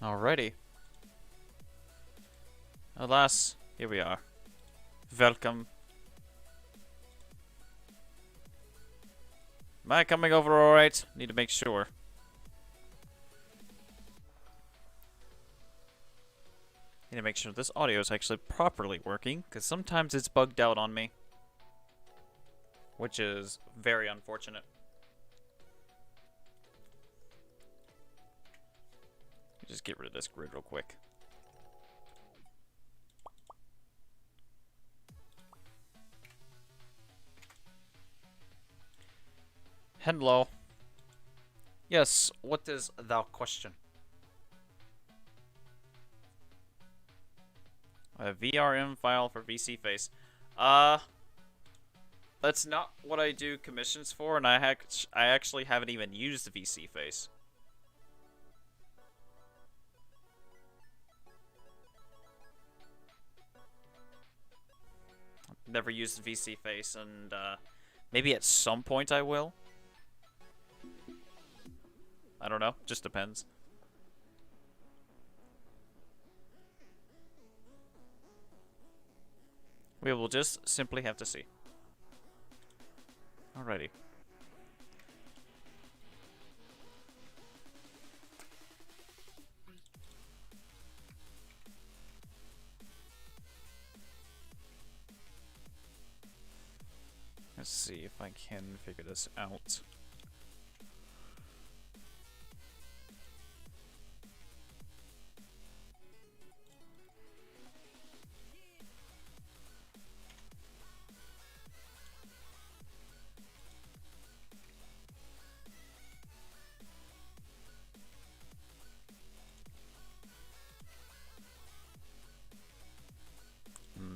Alrighty. Alas, here we are. Welcome. Am I coming over alright? Need to make sure. Need to make sure this audio is actually properly working, because sometimes it's bugged out on me. Which is very unfortunate. Just get rid of this grid real quick. Hello. Yes, what is thou question? A VRM file for VC Face. That's not what I do commissions for, and I actually haven't even used the VC Face. Never used the VC Face, and maybe at some point I will. I don't know, just depends. We will just simply have to see. Alrighty. Let's see if I can figure this out.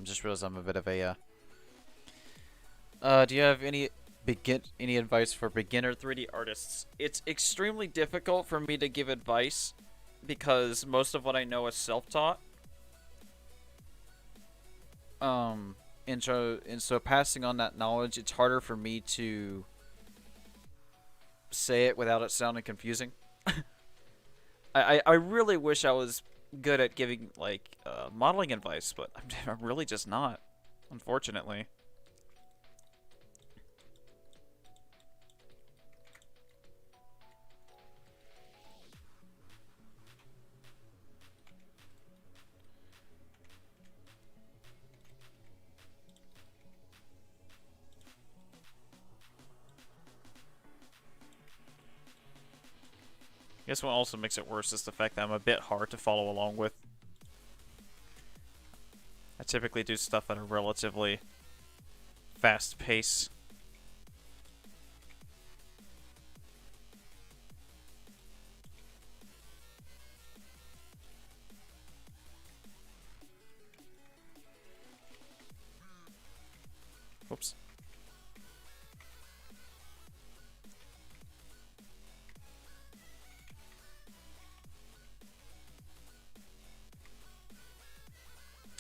Just realized I'm a bit of a do you have any advice for beginner 3D artists? It's extremely difficult for me to give advice because most of what I know is self-taught. And so passing on that knowledge, it's harder for me to say it without it sounding confusing. I really wish I was good at giving like modeling advice, but I'm really just not, unfortunately. I guess what also makes it worse is the fact that I'm a bit hard to follow along with. I typically do stuff at a relatively fast pace. Oops.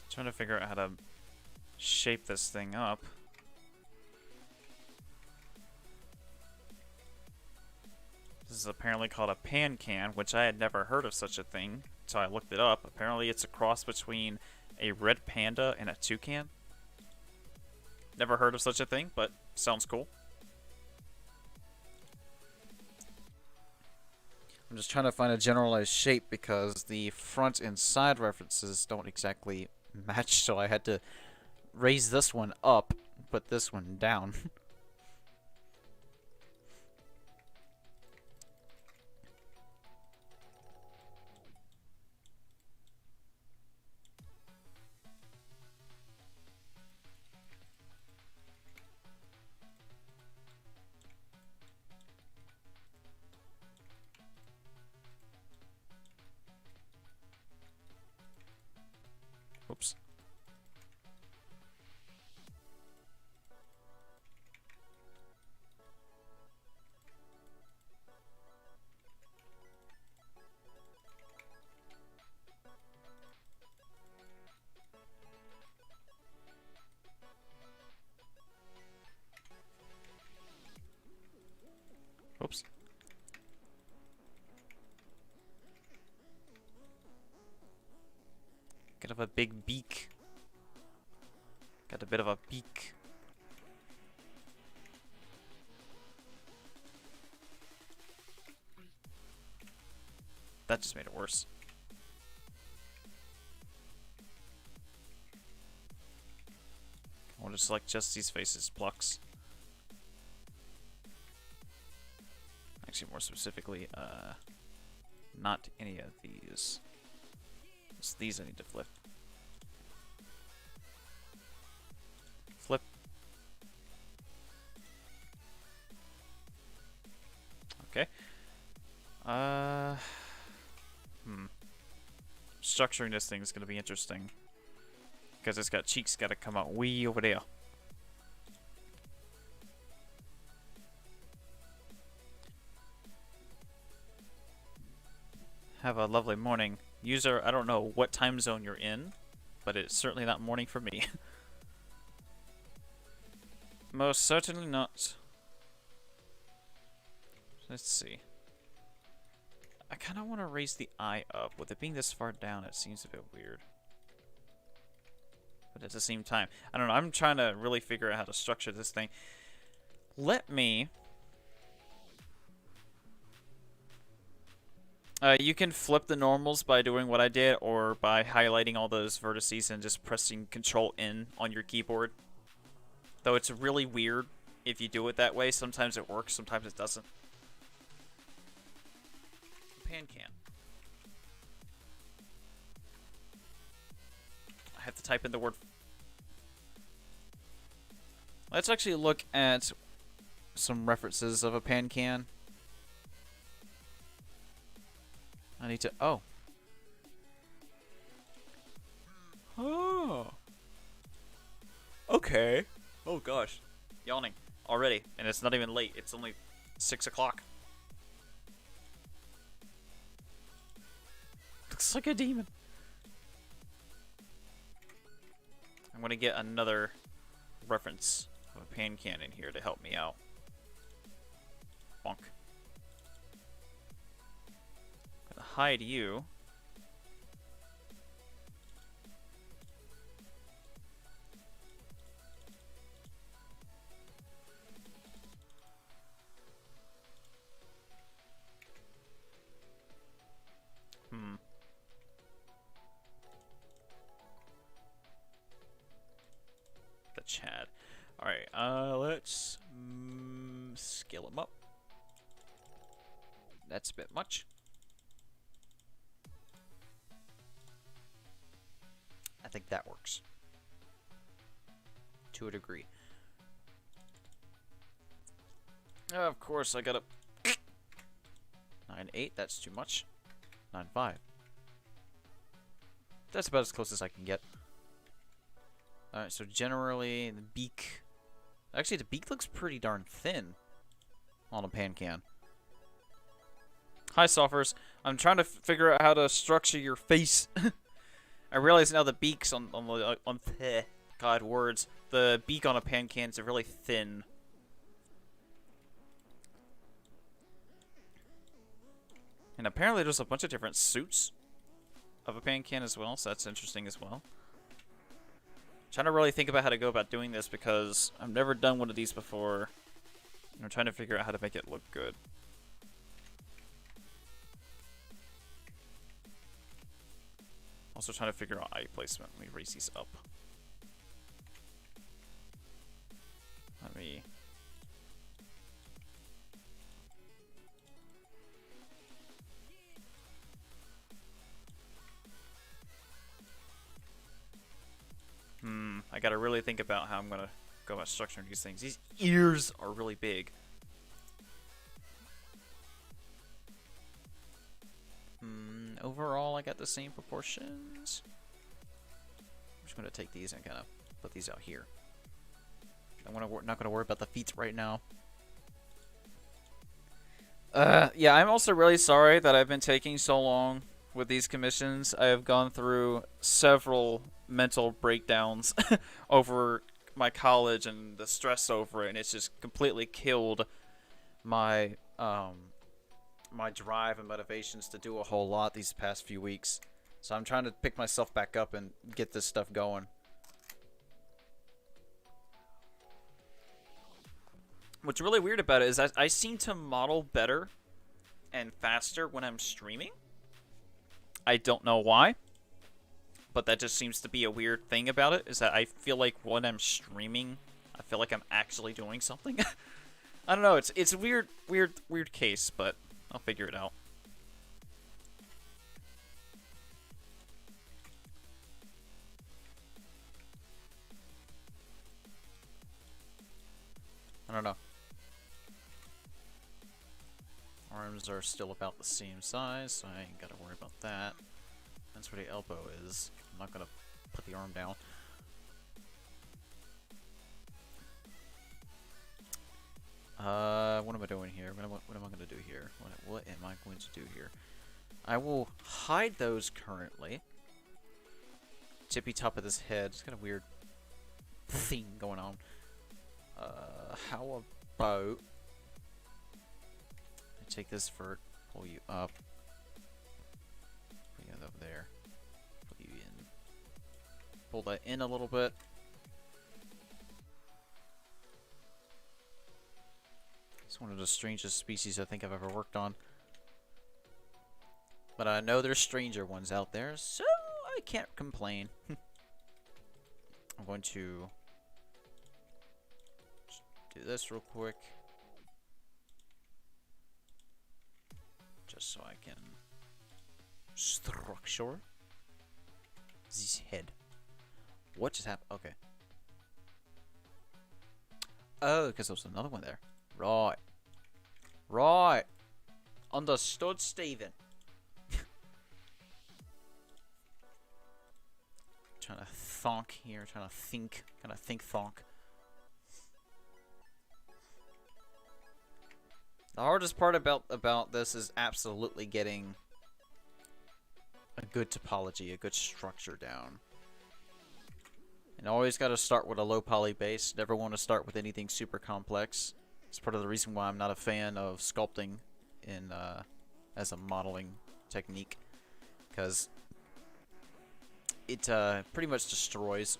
Trying to figure out how to shape this thing up. This is apparently called a pan can, which I had never heard of such a thing, so I looked it up. Apparently it's a cross between a red panda and a toucan. Never heard of such a thing, but sounds cool. I'm just trying to find a generalized shape because the front and side references don't exactly match, so I had to raise this one up, put this one down. Oops. Oops. Kind of a big beak. Got a bit of a beak. That just made it worse. We'll just select just these faces, Plux. Actually, more specifically, not any of these. It's these I need to flip. Flip. Okay. Structuring this thing is going to be interesting. Because it's got cheeks got to come out way over there. Have a lovely morning. User, I don't know what time zone you're in, but it's certainly not morning for me. Most certainly not. Let's see. I kind of want to raise the eye up. With it being this far down, it seems a bit weird. But at the same time, I don't know. I'm trying to really figure out how to structure this thing. Let me... you can flip the normals by doing what I did, or by highlighting all those vertices and just pressing Control-N on your keyboard. Though it's really weird if you do it that way. Sometimes it works, sometimes it doesn't. Pan can. I have to type in the word. Let's actually look at some references of a pan can. I need to. Oh. Oh. Okay. Oh gosh. Yawning already, and it's not even late. It's only 6 o'clock. Looks like a demon. I'm gonna get another reference of a pan can in here to help me out. Bonk. Gonna hide you. The Chad. Alright, let's scale him up. That's a bit much. I think that works. To a degree. Of course, I gotta... 9.8, that's too much. 9.5. That's about as close as I can get. Alright, so generally, the beak... Actually, the beak looks pretty darn thin on a pan can. Hi, Soffers. I'm trying to figure out how to structure your face. I realize now the beaks on God, words. The beak on a pan can is really thin. And apparently there's a bunch of different suits of a pan can as well, so that's interesting as well. Trying to really think about how to go about doing this because I've never done one of these before. And I'm trying to figure out how to make it look good. Also trying to figure out eye placement. Let me raise these up. Let me... I gotta really think about how I'm gonna go about structuring these things. These ears are really big. Overall, I got the same proportions. I'm just gonna take these and kind of put these out here. I'm not gonna worry about the feet right now. Yeah, I'm also really sorry that I've been taking so long with these commissions. I have gone through several mental breakdowns over my college and the stress over it, and it's just completely killed my my drive and motivations to do a whole lot these past few weeks. So I'm trying to pick myself back up and get this stuff going. What's really weird about it is I seem to model better and faster when I'm streaming. I don't know why, but that just seems to be a weird thing about it, is that I feel like when I'm streaming, I feel like I'm actually doing something. I don't know, it's a weird case, but I'll figure it out. I don't know. Arms are still about the same size, so I ain't gotta worry about that. That's where the elbow is. I'm not gonna put the arm down. What am I doing here? What am I gonna do here? What am I going to do here? I will hide those currently. Tippy top of this head. It's got a weird thing going on. How about I take this vert, pull you up, put you over there, pull you in, pull that in a little bit. It's one of the strangest species I think I've ever worked on. But I know there's stranger ones out there, so I can't complain. I'm going to just do this real quick. Just so I can structure this head. What just happened? Okay. Oh, because there was another one there. Right. Right. Understood, Steven. Trying to thonk here, trying to think, kind of think thonk. The hardest part about this is absolutely getting a good topology, a good structure down. And always got to start with a low poly base. Never want to start with anything super complex. It's part of the reason why I'm not a fan of sculpting in as a modeling technique, because it pretty much destroys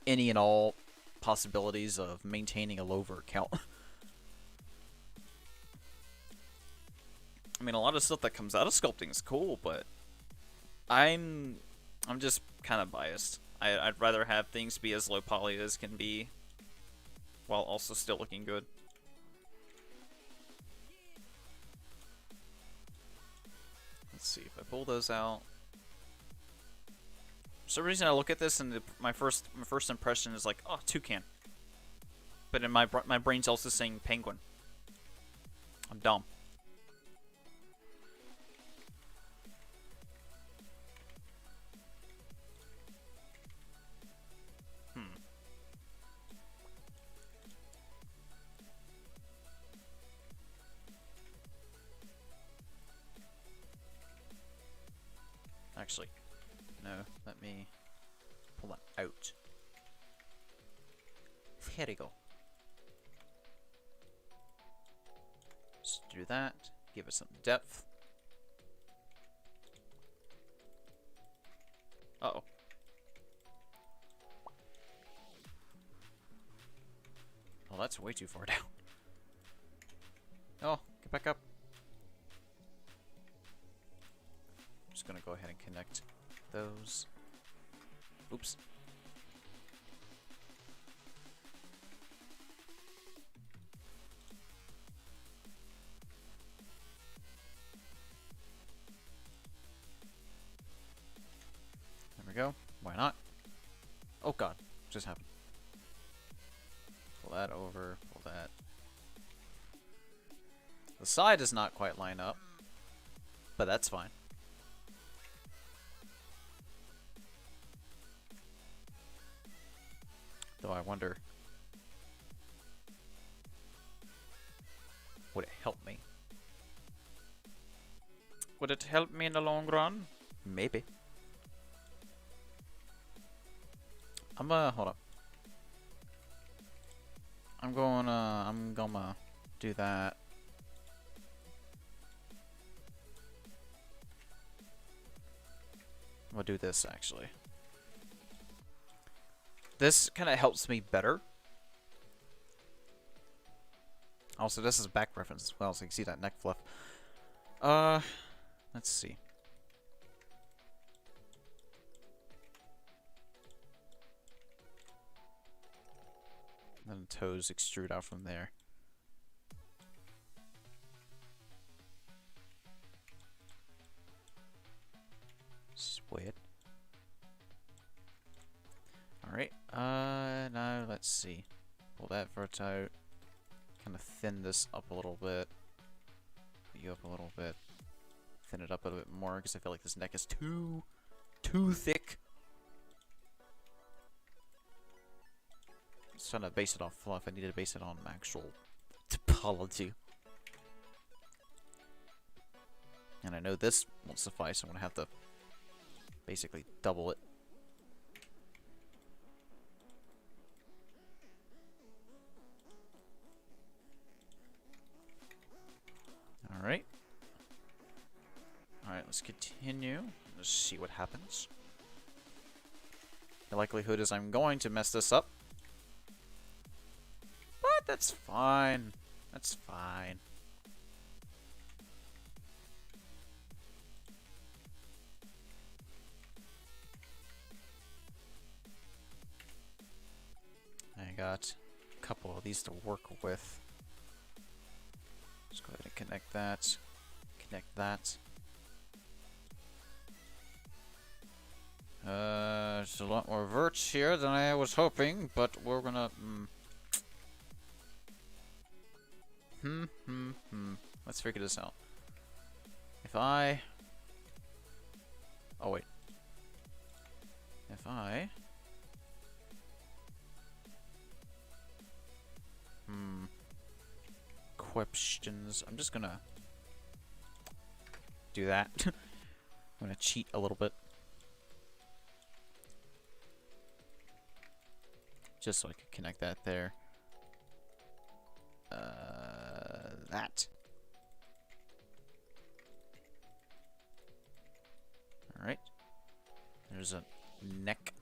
any and all possibilities of maintaining a low vert count. I mean, a lot of stuff that comes out of sculpting is cool, but I'm just kind of biased. I'd rather have things be as low poly as can be, while also still looking good. Let's see if I pull those out. For some reason, I look at this and my first impression is like, oh, toucan. But in my brain's also saying penguin. I'm dumb. Actually, no, let me pull that out. Here we go. Just do that, give it some depth. Uh-oh. Well, that's way too far down. Oh, get back up. Just gonna go ahead and connect those. Oops. There we go. Why not? Oh god, what just happened? Pull that over, pull that. The side does not quite line up, but that's fine. Though I wonder, would it help me? Would it help me in the long run? Maybe. Hold up. I'm gonna do that. We'll do this, actually. This kind of helps me better. Also, this is back reference as well, so you can see that neck fluff. Let's see. Then the toes extrude out from there. Sweat. Alright, now let's see. Pull that vert out. Kind of thin this up a little bit. Put you up a little bit. Thin it up a little bit more, because I feel like this neck is too thick. I was trying to base it off fluff. I need to base it on actual topology. And I know this won't suffice. I'm going to have to basically double it. Alright. Alright, let's continue. Let's see what happens. The likelihood is I'm going to mess this up. But that's fine. That's fine. I got a couple of these to work with. Let's go ahead and connect that. Connect that. There's a lot more verts here than I was hoping, but we're gonna... Let's figure this out. If I... Oh, wait. If I... Questions. I'm just gonna do that. I'm gonna cheat a little bit. Just so I can connect that there. That. Alright. There's a neck.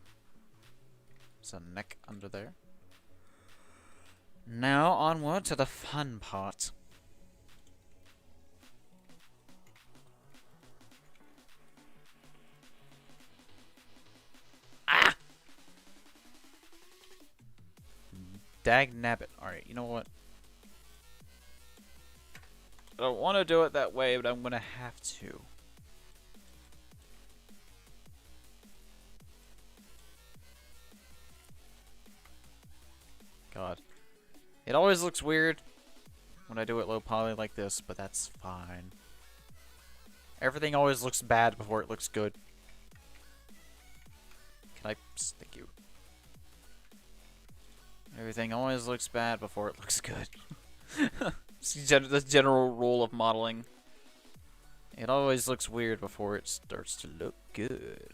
There's a neck under there. Now, onward to the fun part. Ah! Dagnabbit. Alright, you know what? I don't want to do it that way, but I'm going to have to. God. It always looks weird when I do it low poly like this, but that's fine. Everything always looks bad before it looks good. Can I... Thank you. Everything always looks bad before it looks good. It's the general rule of modeling. It always looks weird before it starts to look good.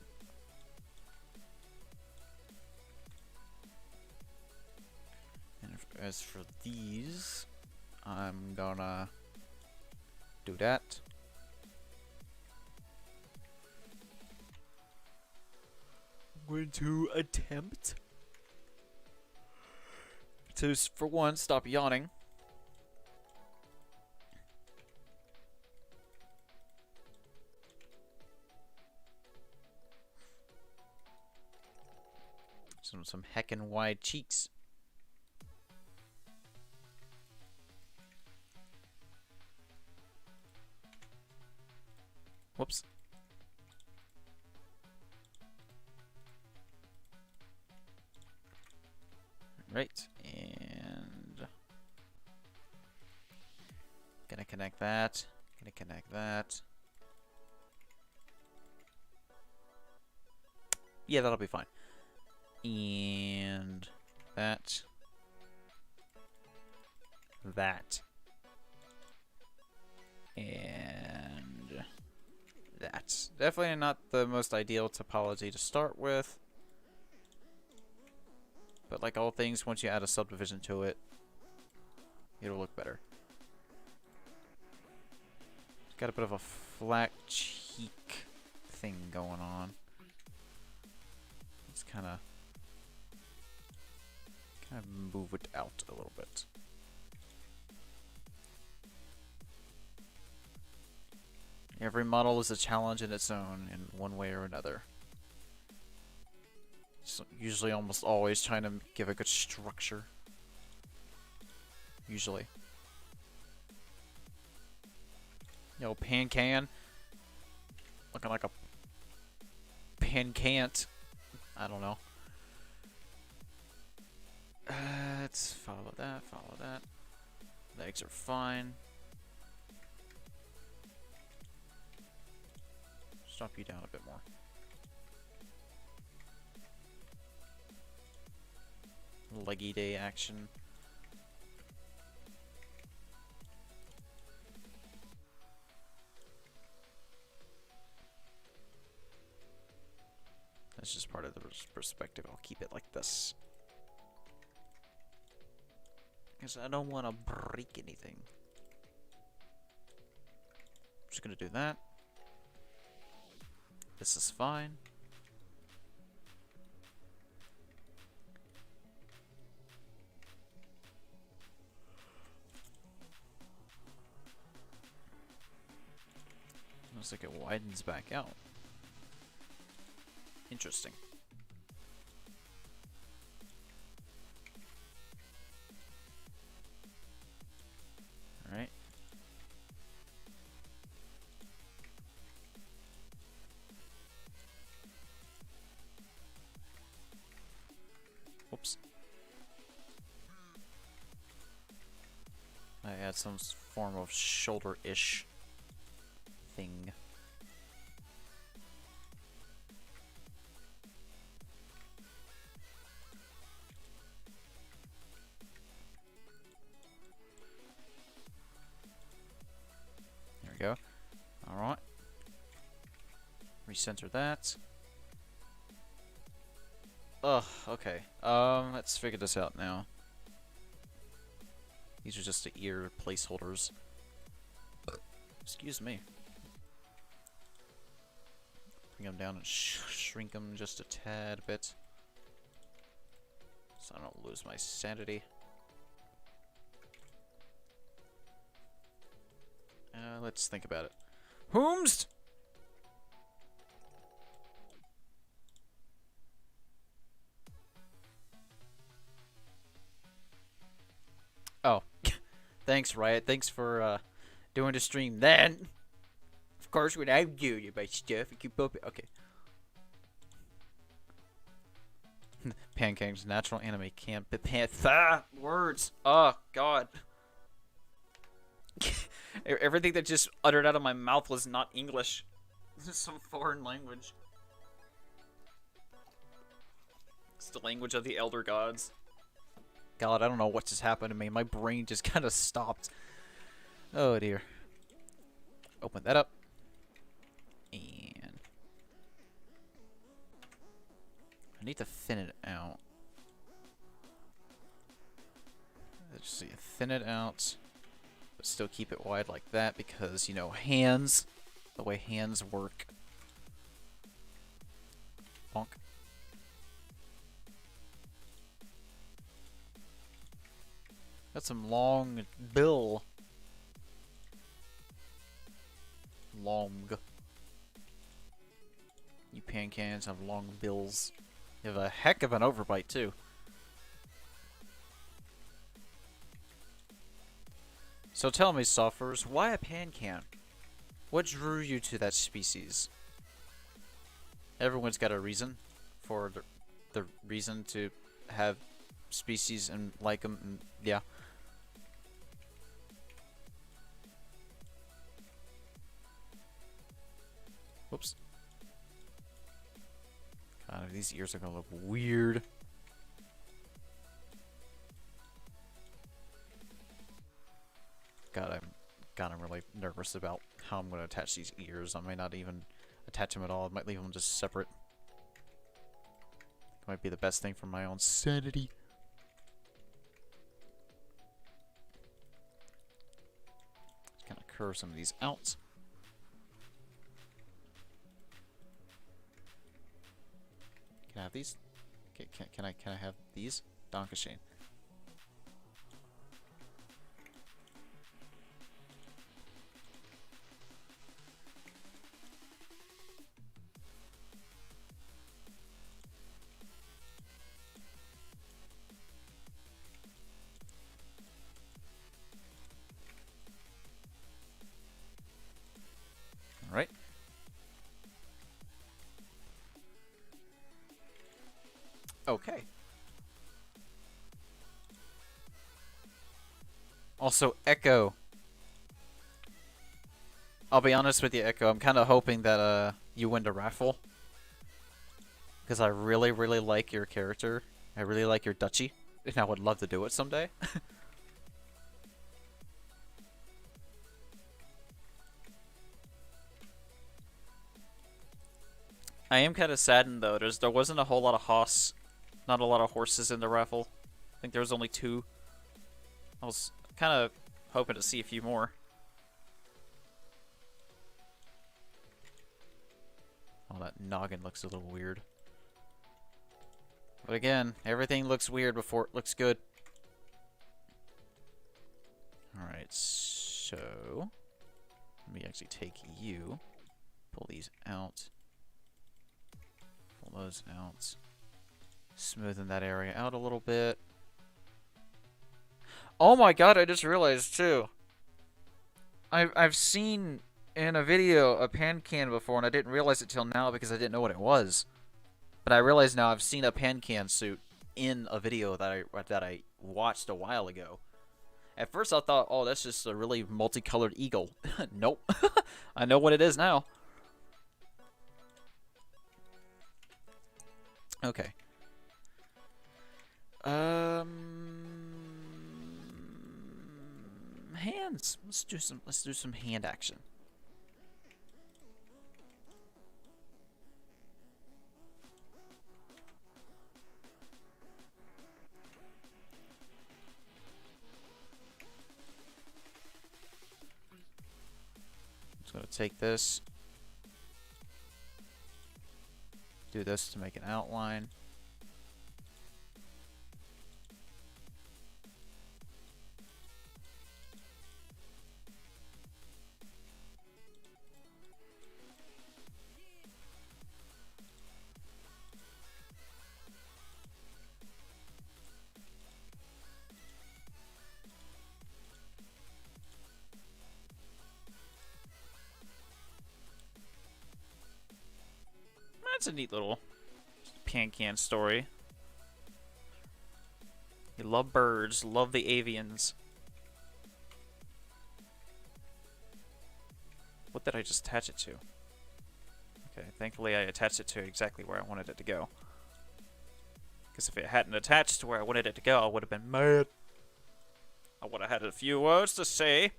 As for these, I'm gonna do that. I'm going to attempt to, for one, stop yawning. Some heckin' wide cheeks. Whoops. Right, and gonna connect that. Gonna connect that. Yeah, that'll be fine. And that. That. And that. Definitely not the most ideal topology to start with. But like all things, once you add a subdivision to it, it'll look better. It's got a bit of a flat cheek thing going on. Let's kind of move it out a little bit. Every model is a challenge in its own in one way or another. So usually almost always trying to give a good structure. Usually. Yo, pan can. Looking like a pan can't. I don't know. Let's follow that, follow that. Legs are fine. Stop you down a bit more. Leggy day action. That's just part of the perspective. I'll keep it like this. Because I don't want to break anything. Just gonna do that. This is fine. Looks like it widens back out. Interesting. Alright. Whoops. I add some form of shoulder-ish thing. There we go. Alright. Recenter that. Ugh, okay. Let's figure this out now. These are just the ear placeholders. Excuse me. Bring them down and shrink them just a tad bit. So I don't lose my sanity. Let's think about it. Whomst? Oh. Thanks, Riot. Thanks for doing the stream then. Of course, without you my stuff, you keep up. Okay. Pancakes, natural anime camp. Words. Oh, God. Everything that just uttered out of my mouth was not English. This is some foreign language. It's the language of the Elder Gods. God, I don't know what just happened to me. My brain just kind of stopped. Oh, dear. Open that up. And I need to thin it out. Let's see. Thin it out. But still keep it wide like that because, you know, hands. The way hands work. Bonk. Got some long bill. Long. You pan cans have long bills. You have a heck of an overbite too. So tell me, Suffers, why a pan can? What drew you to that species? Everyone's got a reason for the reason to have species and like them. And yeah. Whoops. God, these ears are gonna look weird. God, I'm really nervous about how I'm gonna attach these ears. I might not even attach them at all. I might leave them just separate. Might be the best thing for my own sanity. Just kind of curve some of these out. Can I have these? Can I have these? Dankeschön. All right. Okay. Also, Echo. I'll be honest with you, Echo. I'm kind of hoping that you win the raffle. Because I really, really like your character. I really like your duchy. And I would love to do it someday. I am kind of saddened, though. There wasn't a whole lot of not a lot of horses in the raffle. I think there was only 2. I was kind of hoping to see a few more. Oh, that noggin looks a little weird. But again, everything looks weird before it looks good. Alright, so... let me actually take you. Pull these out. Pull those out. Smoothen that area out a little bit. Oh my god, I just realized too. I've seen in a video a pan can before, and I didn't realize it till now because I didn't know what it was. But I realize now I've seen a pan can suit in a video that I watched a while ago. At first I thought, oh, that's just a really multicolored eagle. Nope. I know what it is now. Okay. Hands. Let's do some hand action. Just gonna take this. Do this to make an outline. That's a neat little pan-can story. You love birds, love the avians. What did I just attach it to? Okay, thankfully I attached it to exactly where I wanted it to go. Because if it hadn't attached to where I wanted it to go, I would have been mad. I would have had a few words to say.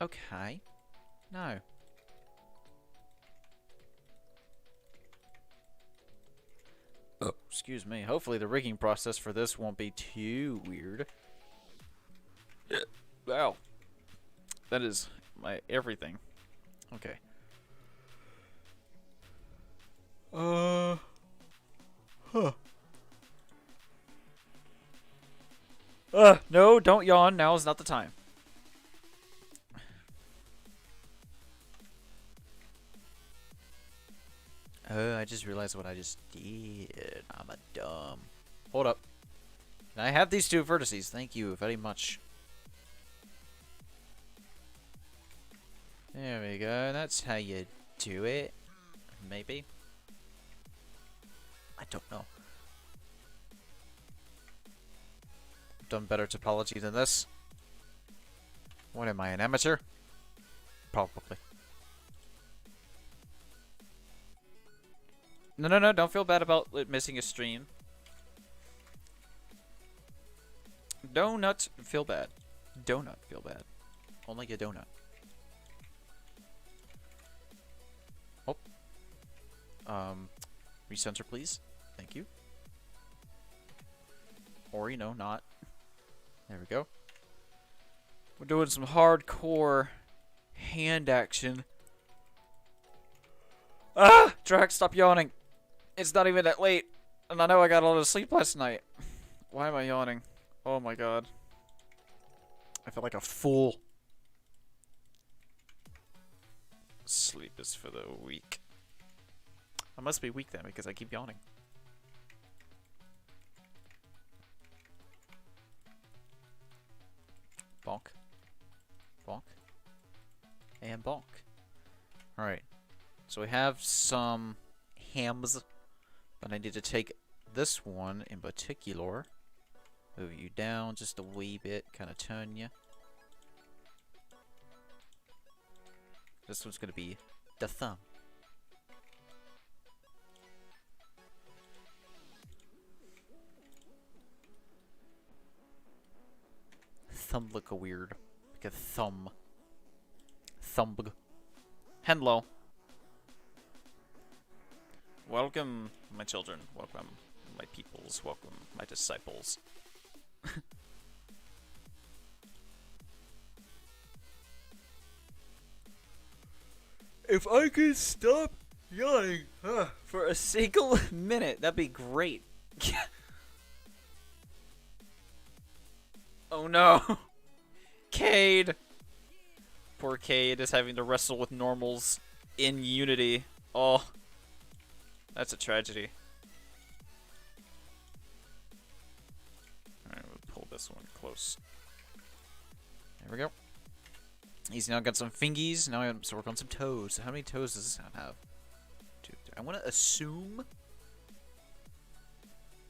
Okay. No. Oh, excuse me. Hopefully the rigging process for this won't be too weird. Wow. That is my everything. Okay. Huh. No, don't yawn. Now is not the time. Oh, I just realized what I just did. I'm a dumb. Hold up. I have these 2 vertices. Thank you very much. There we go. That's how you do it. Maybe. I don't know. I've done better topology than this. What am I, an amateur? Probably. No, don't feel bad about it missing a stream. Donut feel bad. Donut feel bad. Only a donut. Oh. Recenter, please. Thank you. Or, you know, not. There we go. We're doing some hardcore hand action. Ah! Drax, stop yawning. It's not even that late, and I know I got a lot of sleep last night. Why am I yawning? Oh my god. I feel like a fool. Sleep is for the weak. I must be weak then because I keep yawning. Bonk. Bonk. And bonk. Alright. So we have some hams. But I need to take this one in particular. Move you down just a wee bit. Kind of turn you. This one's going to be the thumb. Thumb look weird. Like a thumb. Thumb. Hello. Welcome, my children. Welcome, my peoples. Welcome, my disciples. If I could stop yawning for a single minute, that'd be great. Oh no. Cade. Poor Cade is having to wrestle with normals in Unity. Oh. That's a tragedy. Alright, we'll pull this one close. There we go. He's now got some fingies. Now I have to work on some toes. How many toes does this sound have? 2, 3. I want to assume.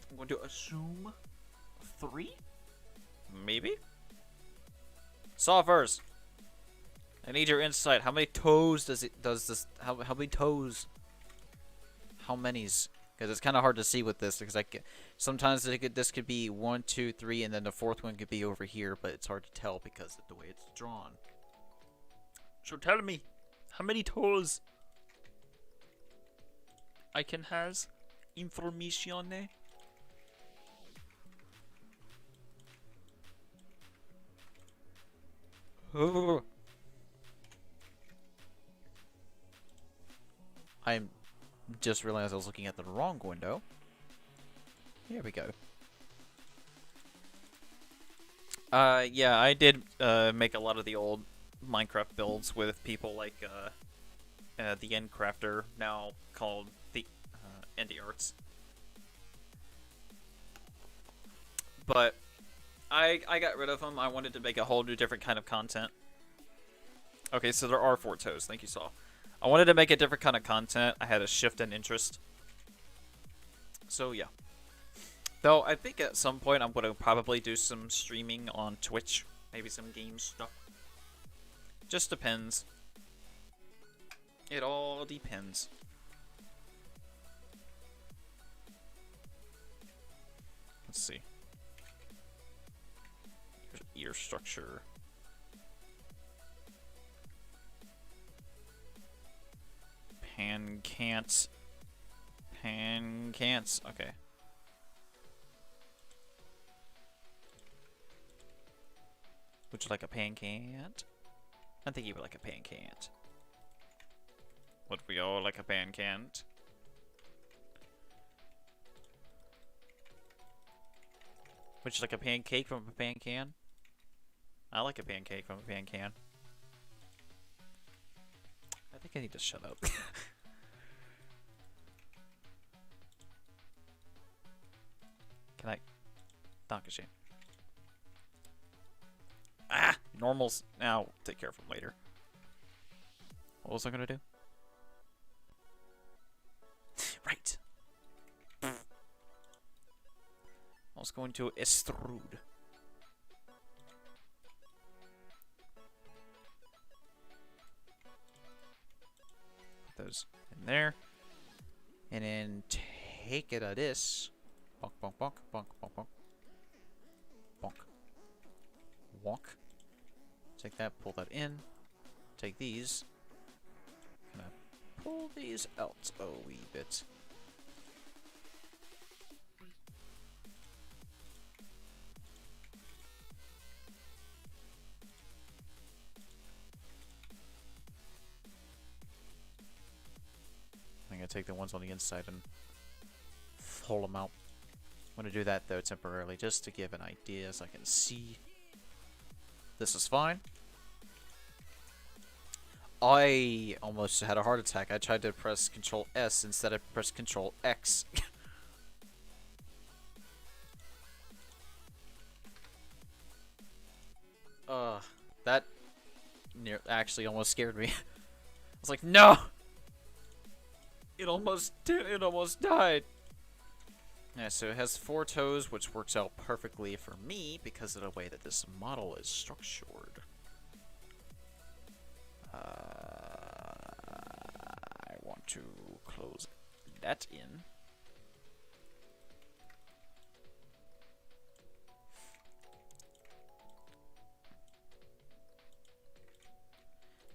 I'm going to assume 3? Maybe? Saw first. I need your insight. How many toes does this? How many toes? How many's? Because it's kind of hard to see with this because sometimes this could be 1, 2, 3, and then the fourth one could be over here, but it's hard to tell because of the way it's drawn. So tell me, how many toes I can has information? I'm just realized I was looking at the wrong window. Here we go. Yeah, I did make a lot of the old Minecraft builds with people like the Endcrafter, now called the Indie Arts. But I got rid of them. I wanted to make a whole new different kind of content. Okay, so there are 4 toes. Thank you, Saul. I wanted to make a different kind of content. I had a shift in interest. So, yeah. Though, I think at some point I'm going to probably do some streaming on Twitch. Maybe some game stuff. Just depends. It all depends. Let's see. There's ear structure. Pan can't. Okay. Would you like a pan can't? I think you would like a pan can't. Would we all like a pan can't? Would you like a pancake from a pan can? I like a pancake from a pan can. I think I need to shut up. Can I? Dankeschön. Ah! Normals. Now, take care of them later. What was I gonna do? Right! I was going to extrude. Put those in there. And then take it out of this. Bonk, bonk, bonk, bonk, bonk, bonk. Bonk. Walk. Take that, pull that in. Take these. Gonna pull these out a wee bit. I'm gonna take the ones on the inside and whole amount. I'm going to do that, though, temporarily, just to give an idea so I can see. This is fine. I almost had a heart attack. I tried to press Control S instead of press Control X. That actually almost scared me. I was like, no! It almost died. Yeah, so it has 4 toes, which works out perfectly for me because of the way that this model is structured. I want to close that in.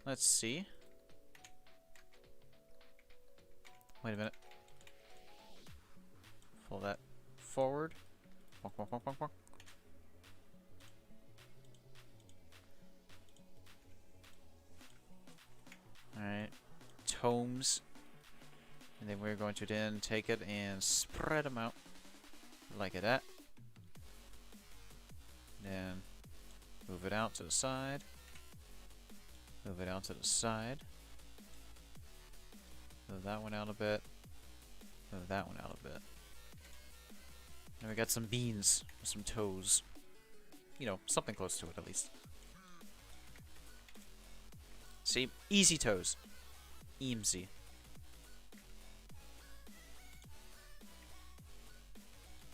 Let's see. Wait a minute. Pull that forward. Bonk, bonk, bonk, bonk, bonk. Alright. Tomes. And then we're going to then take it and spread them out. Like that. Then move it out to the side. Move it out to the side. Move that one out a bit. Move that one out a bit. And we got some beans, some toes. You know, something close to it at least. See? Easy toes. Easy.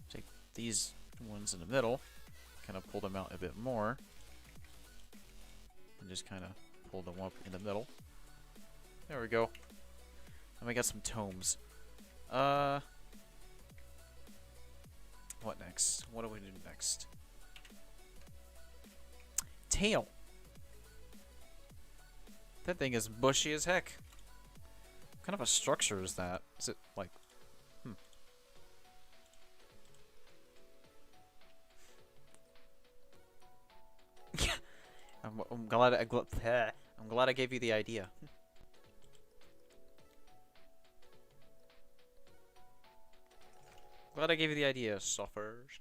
Take these ones in the middle. Kind of pull them out a bit more. And just kind of pull them up in the middle. There we go. And we got some tomes. What next? What do we do next? Tail. That thing is bushy as heck. What kind of a structure is that? Is it like... I'm glad I gave you the idea. Glad I gave you the idea, suffers.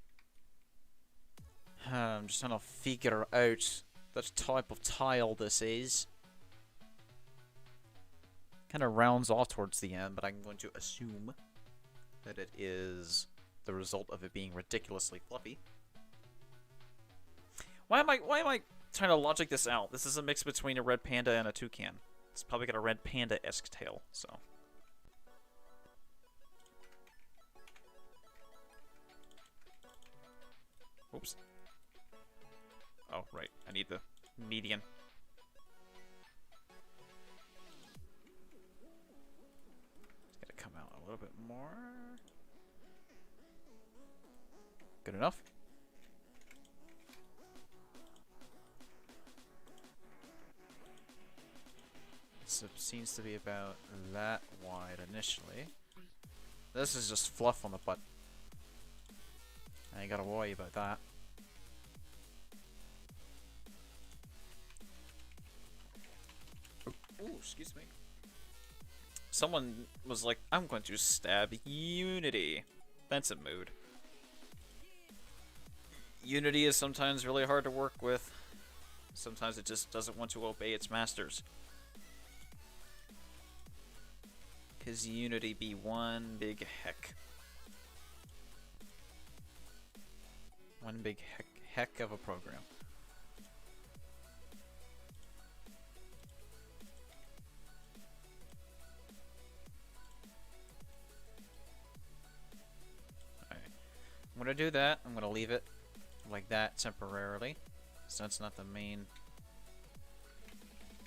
I'm just trying to figure out what type of tile this is. Kind of rounds off towards the end, but I'm going to assume that it is the result of it being ridiculously fluffy. Why am I trying to logic this out? This is a mix between a red panda and a toucan. It's probably got a red panda-esque tail, so. Oops. Oh, right. I need the median. It's gotta come out a little bit more. Good enough? So it seems to be about that wide initially. This is just fluff on the butt. I ain't gotta worry about that. Ooh, excuse me. Someone was like, I'm going to stab Unity. That's a mood. Unity is sometimes really hard to work with. Sometimes it just doesn't want to obey its masters. Cause Unity be one big heck. One big heck of a program. Alright. I'm gonna do that. I'm gonna leave it like that temporarily. So that's not the main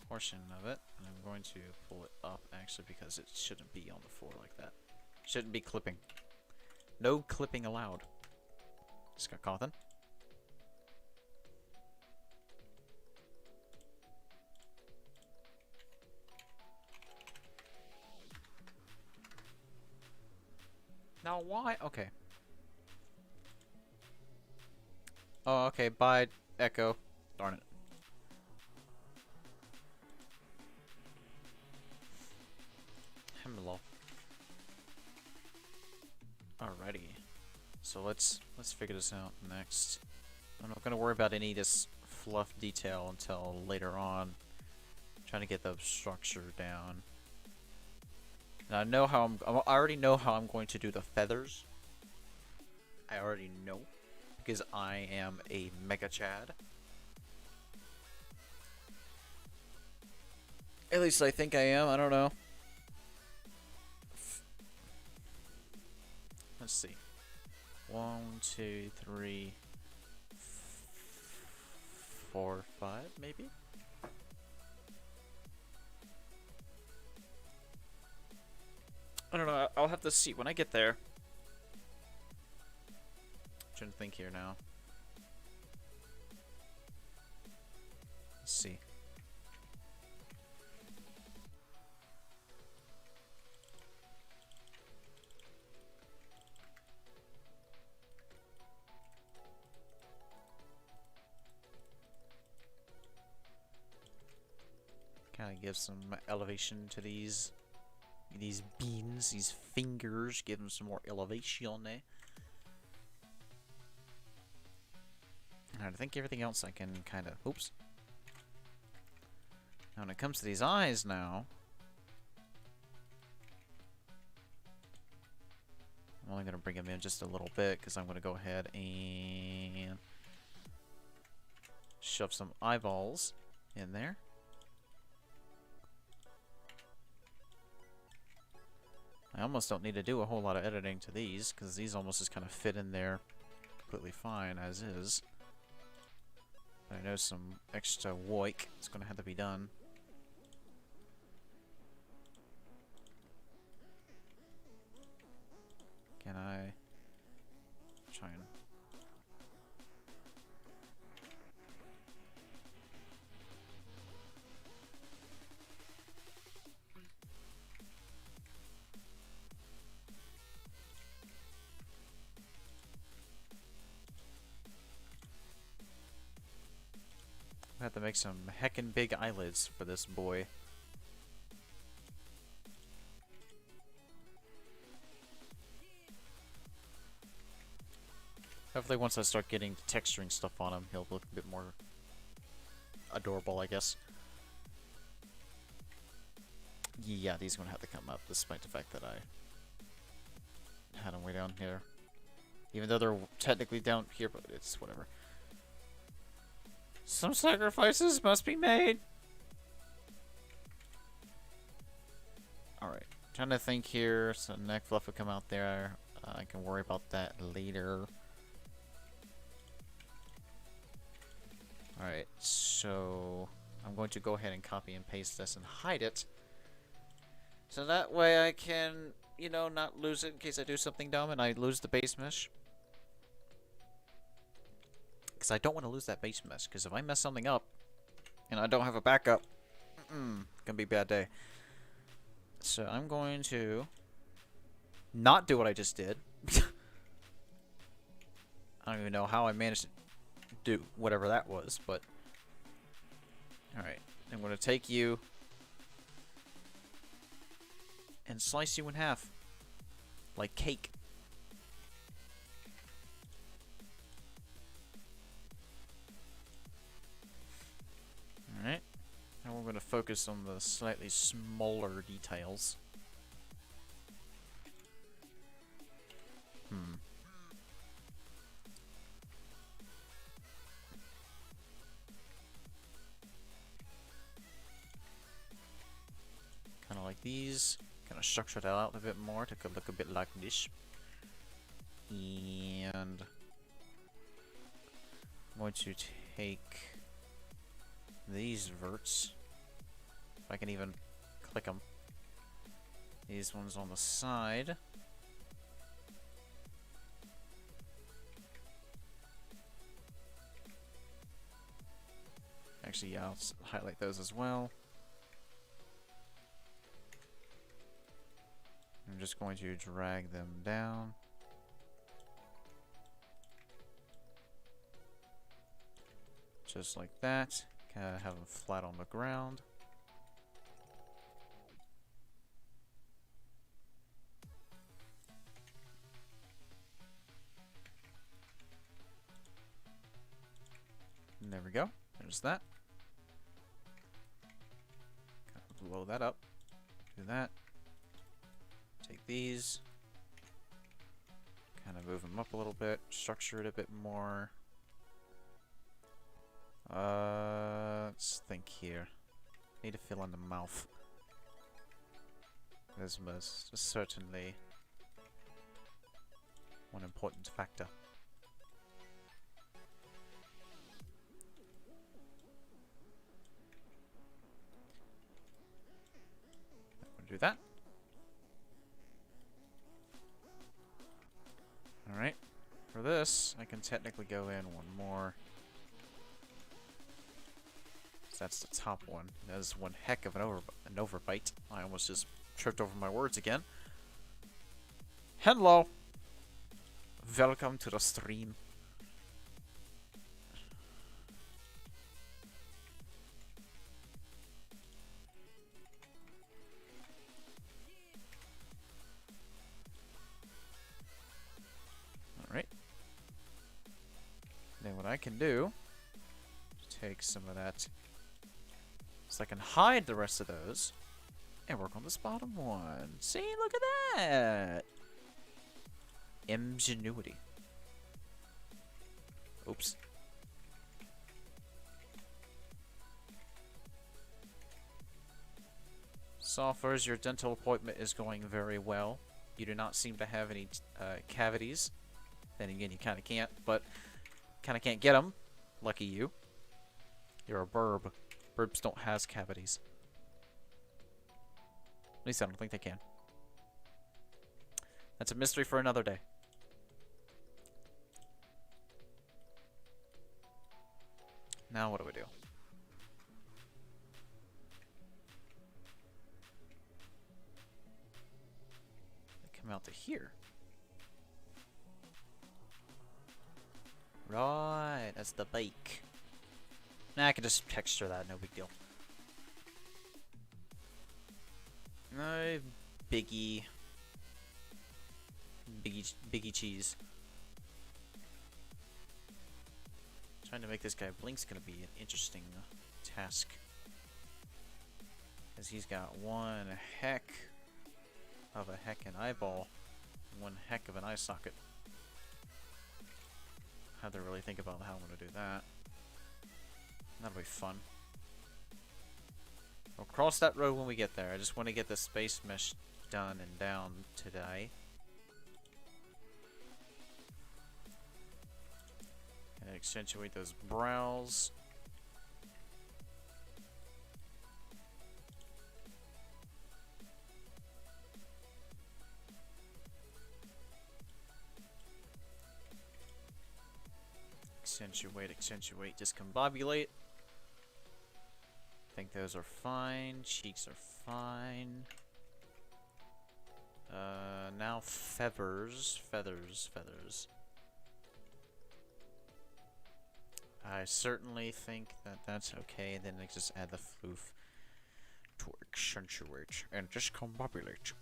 portion of it. And I'm going to pull it up actually because it shouldn't be on the floor like that. Shouldn't be clipping. No clipping allowed. Scott Cawthon. Now why? Okay. Oh, okay. Bye, Echo. Darn it. Hello. Alrighty. So let's figure this out next. I'm not gonna worry about any of this fluff detail until later on. I'm trying to get the structure down. And I know how I already know how I'm going to do the feathers. I already know because I am a Mega Chad. At least I think I am. I don't know. Let's see. 1, 2, 3, 4, 5, maybe? I don't know. I'll have to see when I get there. I'm trying to think here now. Let's see. Kind of give some elevation to these beans, these fingers. Give them some more elevation. I think everything else I can kind of... Oops. Now when it comes to these eyes now... I'm only going to bring them in just a little bit because I'm going to go ahead and... shove some eyeballs in there. I almost don't need to do a whole lot of editing to these because these almost just kind of fit in there completely fine as is. I know some extra work is going to have to be done. Can I try and... I have to make some heckin' big eyelids for this boy. Hopefully once I start getting texturing stuff on him, he'll look a bit more adorable, I guess. Yeah, these are going to have to come up, despite the fact that I had them way down here. Even though they're technically down here, but it's whatever. Some sacrifices must be made. Alright, trying to think here. So neck fluff will come out there. I can worry about that later. Alright, so I'm going to go ahead and copy and paste this and hide it. So that way I can, you know, not lose it in case I do something dumb and I lose the base mesh. Because I don't want to lose that base mesh, because if I mess something up and I don't have a backup, gonna be a bad day. So I'm going to not do what I just did. I don't even know how I managed to do whatever that was, but alright, I'm going to take you and slice you in half like cake. Alright, now we're going to focus on the slightly smaller details. Kind of like these. Kind of structure that out a bit more to look a bit like this. And I'm going to take these verts, if I can even click them. These ones on the side. Actually, yeah, I'll highlight those as well. I'm just going to drag them down. Just like that. Kind of have them flat on the ground. And there we go. There's that. Kind of blow that up. Do that. Take these. Kind of move them up a little bit. Structure it a bit more. Let's think here. Need to fill in the mouth. This was certainly one important factor. We'll do that. Alright. For this, I can technically go in one more. So that's the top one. That is one heck of an overbite. I almost just tripped over my words again. Hello! Welcome to the stream. Alright. Then what I can do is take some of that so I can hide the rest of those and work on this bottom one. See, look at that! Ingenuity. Oops. Softwares, your dental appointment is going very well. You do not seem to have any cavities. Then again, you kind of can't, but kind of can't get them. Lucky you. You're a burb. Burbs don't have cavities. At least I don't think they can. That's a mystery for another day. Now what do we do? They come out to here. Right, that's the bake. Nah, I can just texture that, no big deal. No, biggie cheese. Trying to make this guy blink's gonna be an interesting task. Because he's got one heck of a heckin' eyeball, one heck of an eye socket. I have to really think about how I'm gonna do that. That'll be fun. We'll cross that road when we get there. I just want to get the space mesh done and down today. And accentuate those brows. Accentuate, discombobulate. I think those are fine. Cheeks are fine. Now feathers. I certainly think that that's okay. Then I just add the floof to accentuate and discombobulate.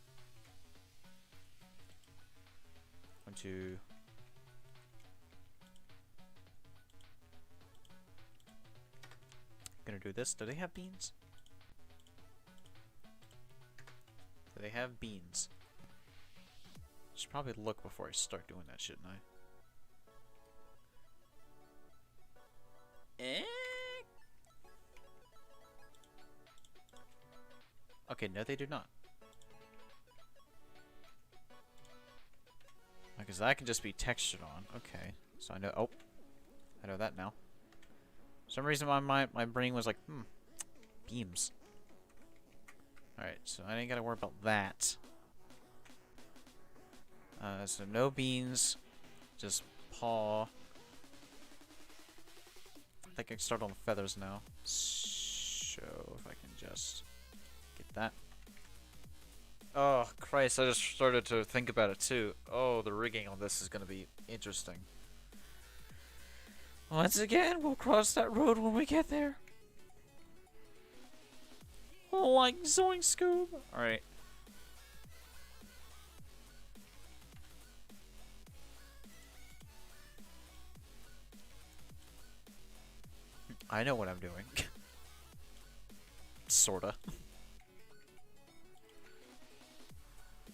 1, 2. Gonna do this. Do they have beans? Do they have beans? Should probably look before I start doing that, shouldn't I? Okay, no they do not. Because that can just be textured on. Okay, so I know. Oh, I know that now. For some reason my brain was like, beams. Alright, so I ain't gotta worry about that. So no beans, just paw. I think I can start on the feathers now. So if I can just get that. Oh Christ, I just started to think about it too. Oh, the rigging on this is gonna be interesting. Once again, we'll cross that road when we get there. Oh, like Zoink Scoob. Alright. I know what I'm doing. Sorta.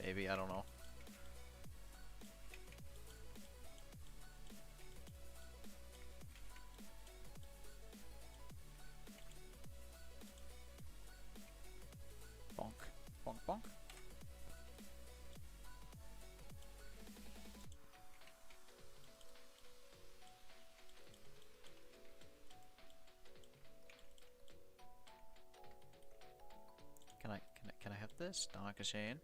Maybe, I don't know. Bonk. Bonk, bonk. Can I have this? Dankeschön.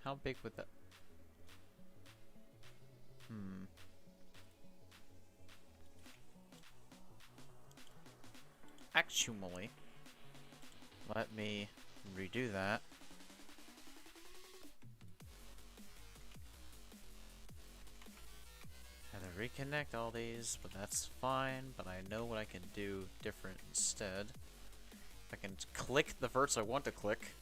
How big would that? Actually, let me redo that. And then reconnect all these, but that's fine. But I know what I can do different instead. I can click the verts I want to click.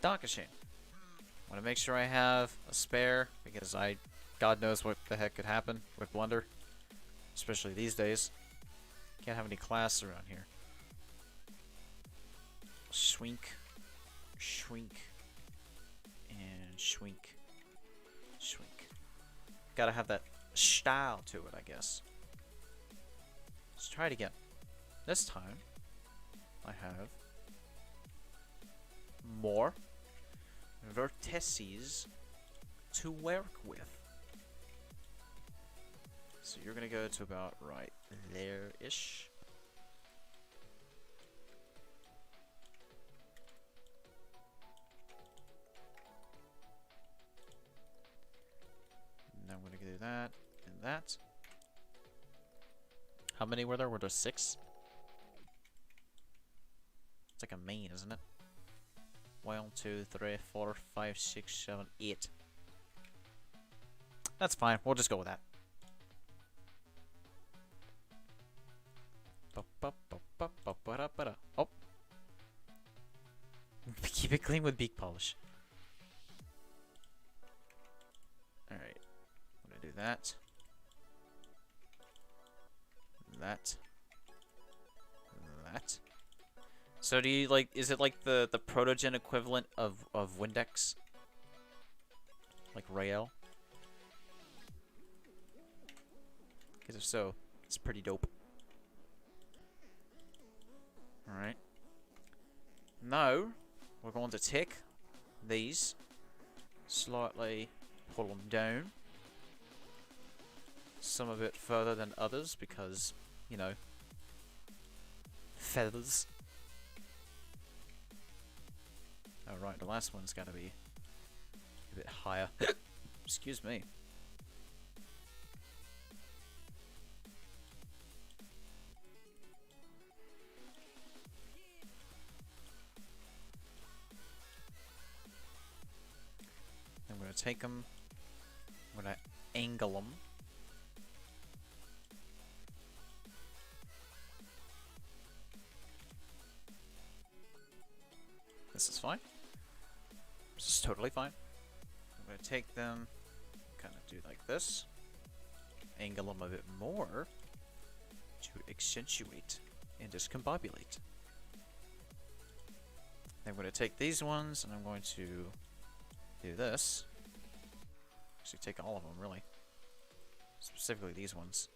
Dankeschön. I want to make sure I have a spare, because God knows what the heck could happen with Blender. Especially these days. Can't have any class around here. Schwink. Schwink. And schwink. Schwink. Gotta have that style to it, I guess. Let's try it again. This time, I have more vertices to work with. So you're gonna go to about right there-ish. Now I'm gonna do that and that. How many were there? Were there 6? It's like a main, isn't it? 1, 2, 3, 4, 5, 6, 7, 8. That's fine. We'll just go with that. Oh. Keep it clean with beak polish. Alright. I'm gonna do that. That. That. So do you like, is it like the protogen equivalent of Windex? Like Rael? Because if so, it's pretty dope. Alright. Now, we're going to take these, slightly pull them down. Some a bit further than others because, you know, feathers. Alright, the last one's gotta be a bit higher. Excuse me. I'm gonna take them, I'm gonna angle them. This is fine. This is totally fine. I'm going to take them, kind of do like this, angle them a bit more to accentuate and discombobulate. I'm going to take these ones and I'm going to do this. Actually, take all of them, really. Specifically these ones.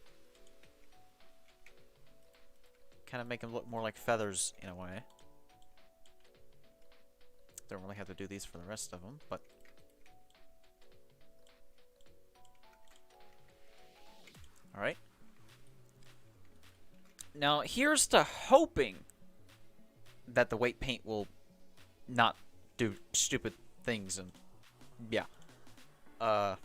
Kind of make them look more like feathers in a way. Don't really have to do these for the rest of them, but alright. Now, here's to hoping that the weight paint will not do stupid things and yeah. Hold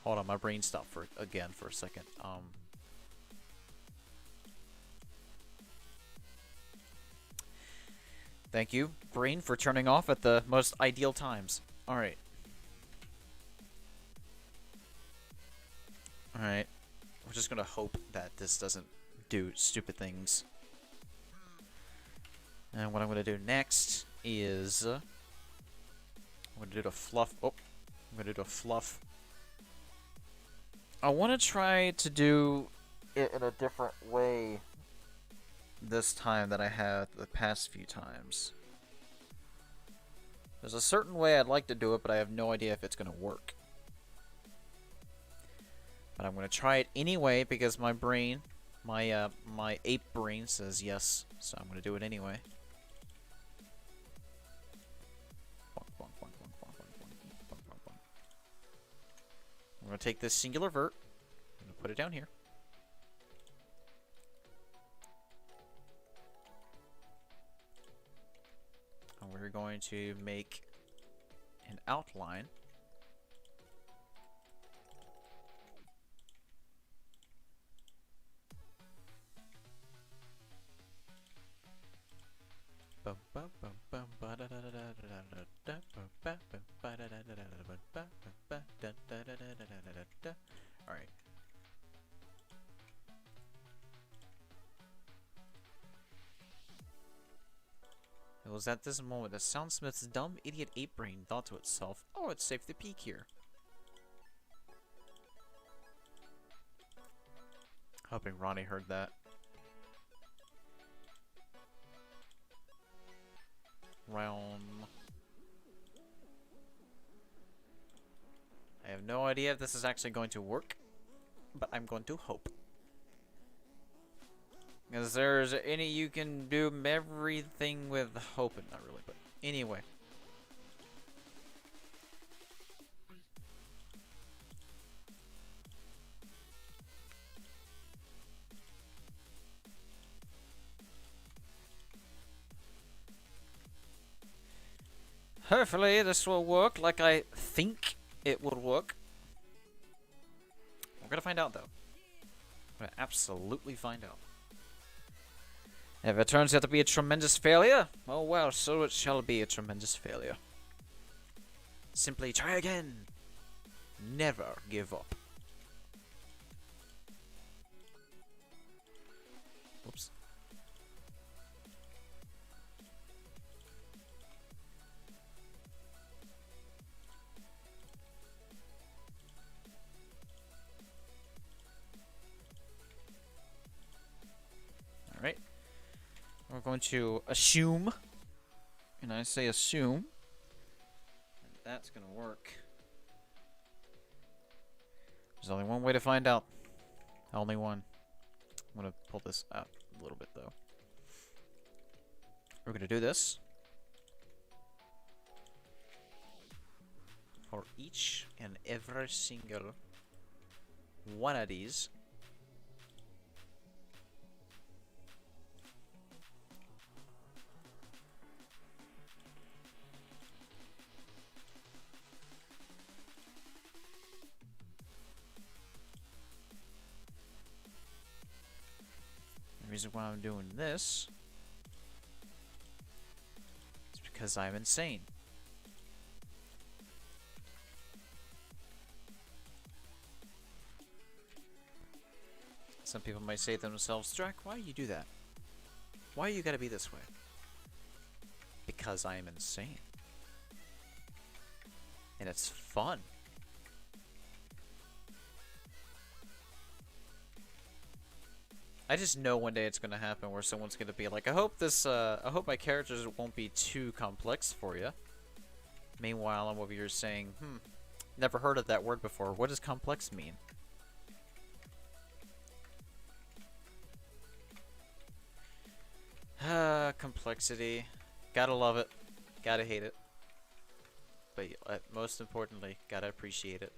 on, my brain stopped for a second. Thank you, brain, for turning off at the most ideal times. Alright. Alright. We're just gonna hope that this doesn't do stupid things. And what I'm going to do next is... I'm going to do the fluff... Oh, I'm going to do the fluff. I want to try to do it in a different way this time than I have the past few times. There's a certain way I'd like to do it, but I have no idea if it's going to work. But I'm going to try it anyway because my brain, my ape brain says yes, so I'm going to do it anyway. I'm going to take this singular vert, I'm going to put it down here. And we're going to make an outline. Alright. It was at this moment that Soundsmith's dumb idiot ape brain thought to itself, oh, it's safe to peek here. Hoping Ronnie heard that. Realm. I have no idea if this is actually going to work, but I'm going to hope. Because there's any you can do everything with hoping, not really, but anyway. Hopefully this will work like I think it will work. We're gonna find out though. We're gonna absolutely find out. If it turns out to be a tremendous failure, oh well, so it shall be a tremendous failure. Simply try again. Never give up. Whoops. Alright. We're going to assume, and I say assume, that's going to work. There's only one way to find out. Only one. I'm going to pull this out a little bit, though. We're going to do this for each and every single one of these. The reason why I'm doing this is because I'm insane. Some people might say to themselves, Drac, why do you do that? Why you gotta be this way? Because I am insane. And it's fun. I just know one day it's gonna happen where someone's gonna be like, I hope my characters won't be too complex for you. Meanwhile, I'm over here saying, never heard of that word before. What does complex mean? Complexity. Gotta love it. Gotta hate it. But most importantly, gotta appreciate it.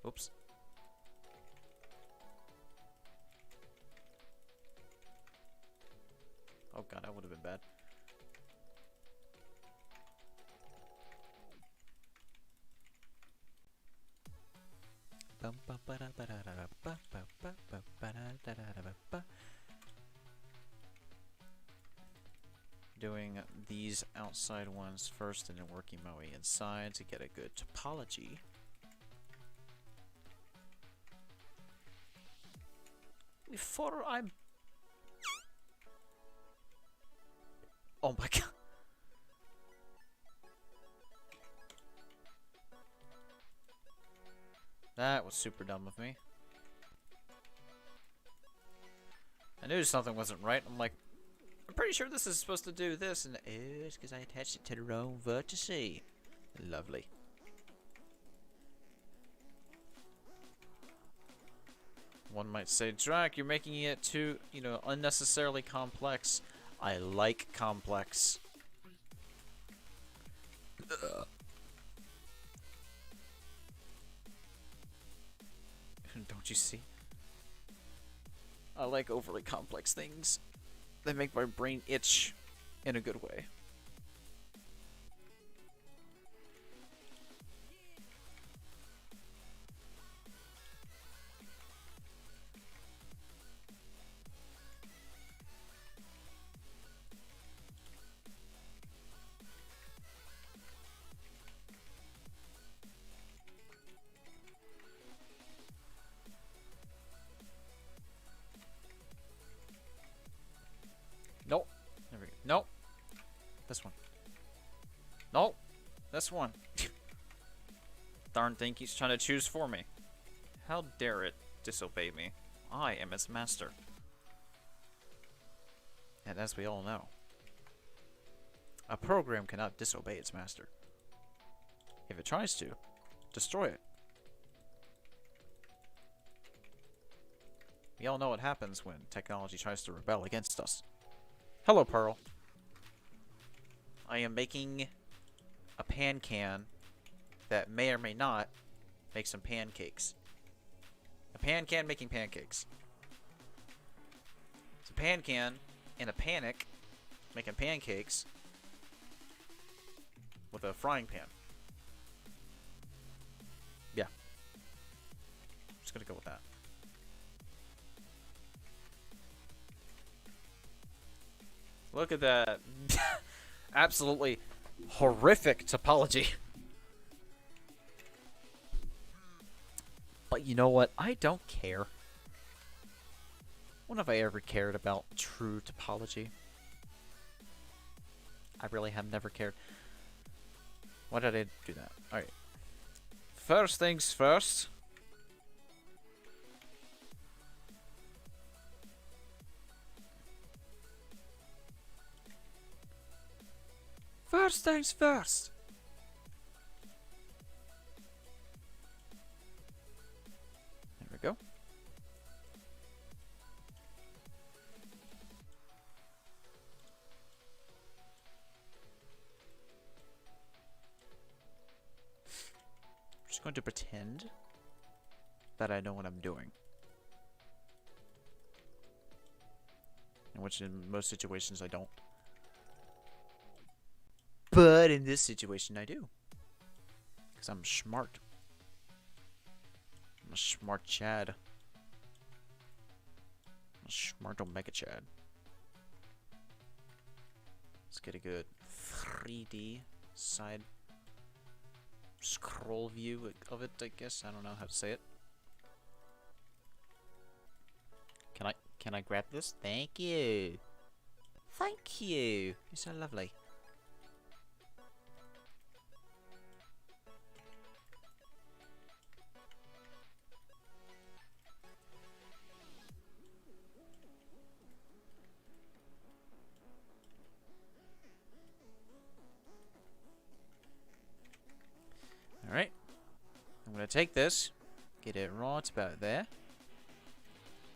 Oops. Oh god, that would have been bad. Doing these outside ones first and then working my way inside to get a good topology. before I'm... Oh my god. That was super dumb of me. I knew something wasn't right. I'm like, I'm pretty sure this is supposed to do this, and it's because I attached it to the wrong vertice. Lovely. One might say, Drac, you're making it too, you know, unnecessarily complex. I like complex. Don't you see? I like overly complex things. They make my brain itch in a good way. Nope. There we go. Nope. This one. Nope. This one. Darn thing keeps trying to choose for me. How dare it disobey me? I am its master. And as we all know, a program cannot disobey its master. If it tries to, destroy it. We all know what happens when technology tries to rebel against us. Hello, Pearl. I am making a pan can that may or may not make some pancakes. A pan can making pancakes. It's a pan can in a panic making pancakes with a frying pan. Yeah. Just gonna go with that. Look at that. Absolutely horrific topology. But you know what? I don't care. When have I ever cared about true topology? I really have never cared. Why did I do that? Alright. First things first. First things first. There we go. I'm just going to pretend that I know what I'm doing. In which in most situations I don't. But in this situation, I do. Because I'm smart. I'm a smart Chad. I'm a smart Omega Chad. Let's get a good 3D side scroll view of it, I guess. I don't know how to say it. Can I grab this? Thank you. Thank you. You're so lovely. Alright. I'm going to take this, get it right about there,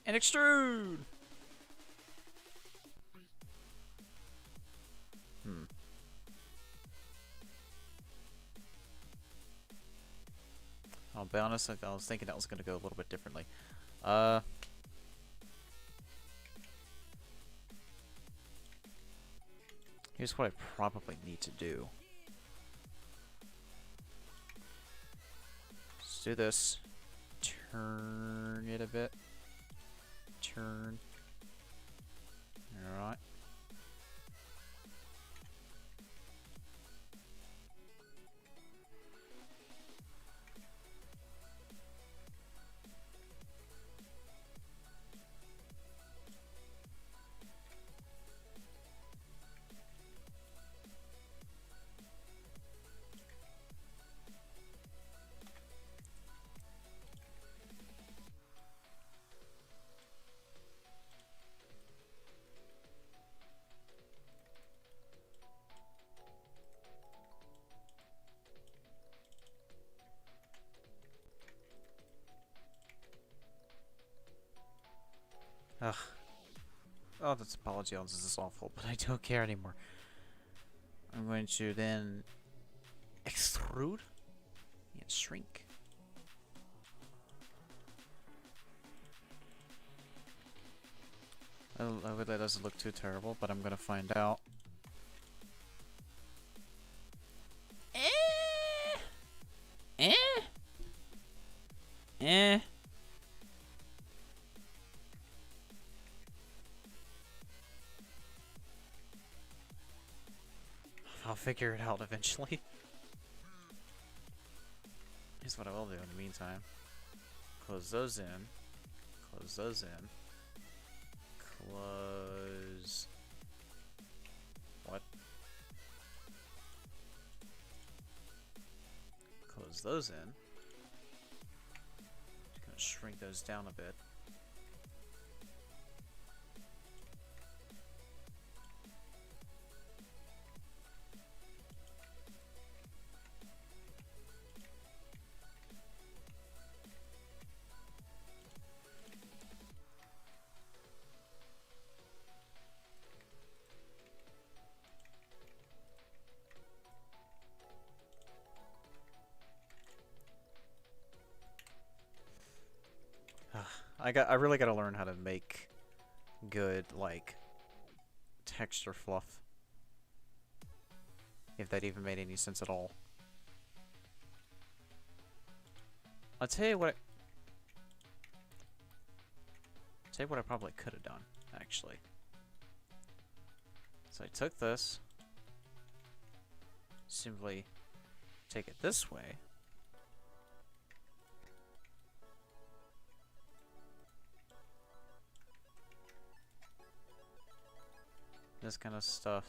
and extrude! I'll be honest, I was thinking that was going to go a little bit differently. Here's what I probably need to do. Let's do this. Turn it a bit. Turn. Alright. Ugh. Oh, this apology this is awful, but I don't care anymore. I'm going to then extrude and shrink. I hope that doesn't look too terrible, but I'm gonna find out. Eh. I'll figure it out eventually. Here's what I will do in the meantime. Close those in. Close those in. Close... What? Close those in. Just gonna shrink those down a bit. I really gotta learn how to make good, like, texture fluff. If that even made any sense at all. I'll tell you what I probably could have done, actually. So I took this, simply take it this way. This kind of stuff.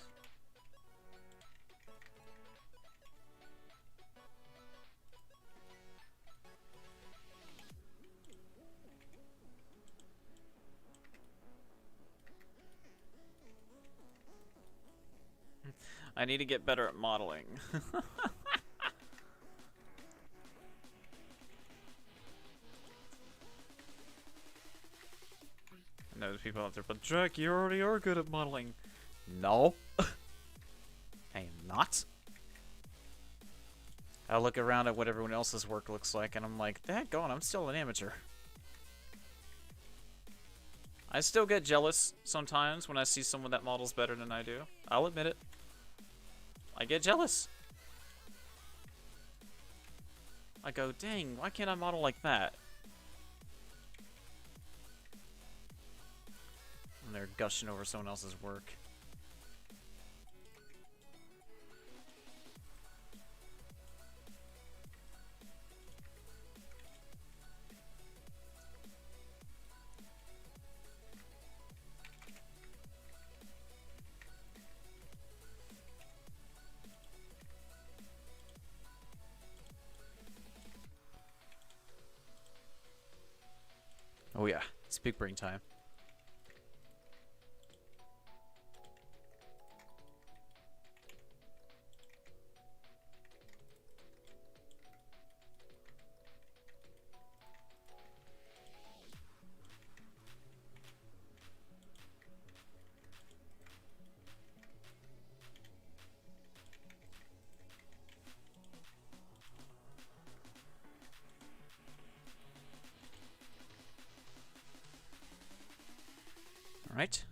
I need to get better at modeling. I know there's people out there, but Jack, you already are good at modeling. No. I am not. I look around at what everyone else's work looks like, and I'm like, daggone, I'm still an amateur. I still get jealous sometimes when I see someone that models better than I do. I'll admit it. I get jealous. I go, dang, why can't I model like that? And they're gushing over someone else's work. Oh yeah, it's big brain time. Right.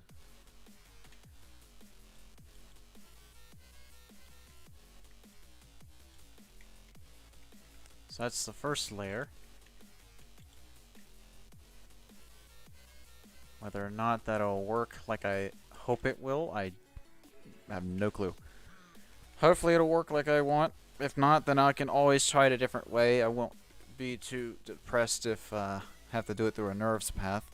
So that's the first layer. Whether or not that'll work like I hope it will, I have no clue. Hopefully it'll work like I want. If not, then I can always try it a different way. I won't be too depressed if I have to do it through a nerves path.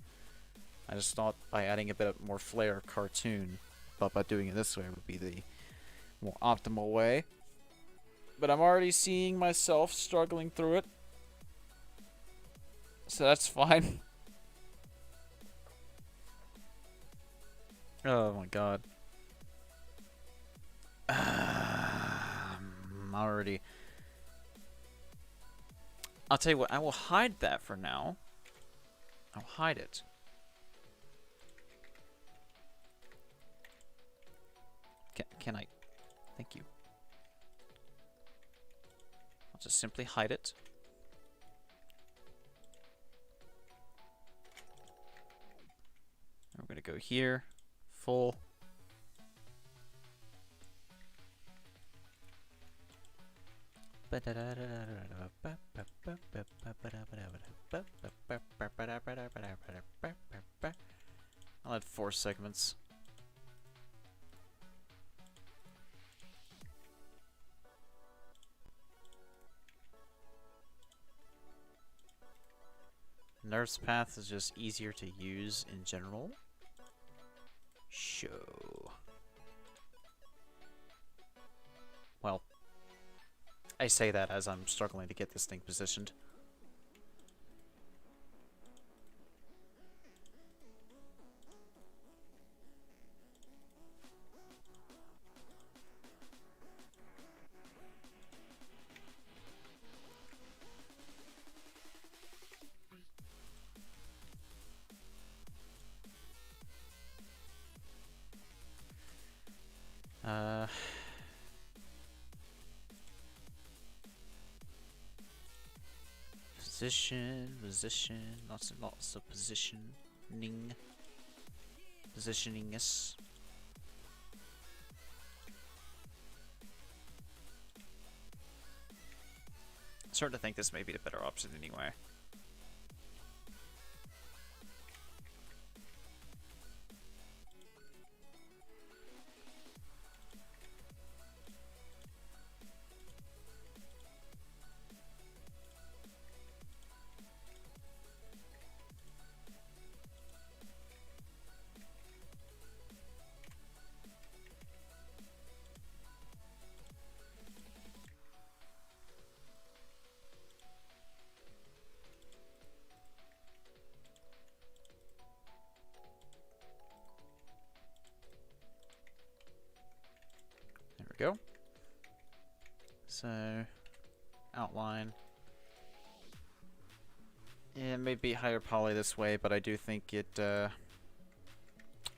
I just thought by adding a bit of more flair cartoon, but by doing it this way would be the more optimal way. But I'm already seeing myself struggling through it. So that's fine. Oh my god. I'm already... I'll tell you what, I will hide that for now. I'll hide it. can I? Thank you. I'll just simply hide it. And we're going to go here. Full. I'll add 4 segments. Nerf's path is just easier to use in general. Show. Well, I say that as I'm struggling to get this thing positioned. Position, lots and lots of positioning. Positioningness. I'm starting to think this may be the better option anyway. There we go. So, outline. Yeah, it may be higher poly this way, but I do think it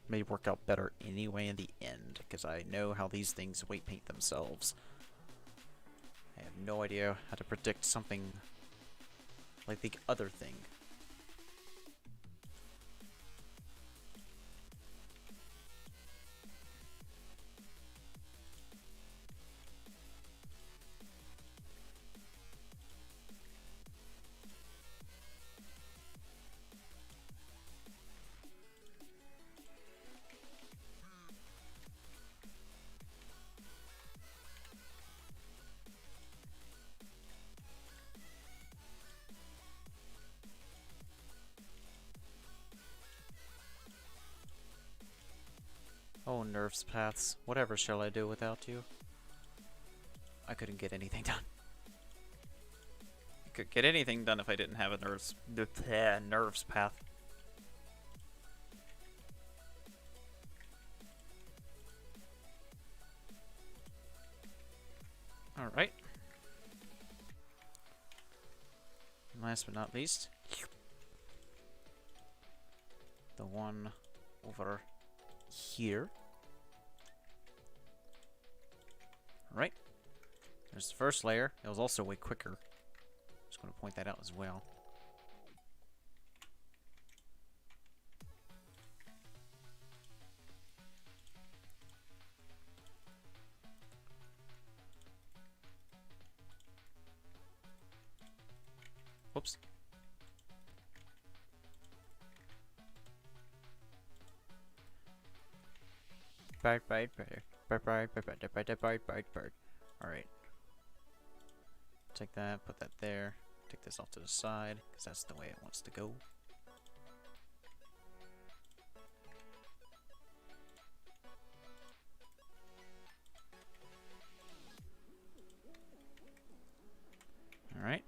may work out better anyway in the end, because I know how these things weight paint themselves. I have no idea how to predict something like the other thing. Oh, nerf's paths. Whatever shall I do without you? I couldn't get anything done. I could get anything done if I didn't have a nerf's path. Alright. Last but not least, the one over here. Alright. There's the first layer. It was also way quicker. Just going to point that out as well. Whoops. Alright. Take that, put that there. Take this off to the side, because that's the way it wants to go. Alright.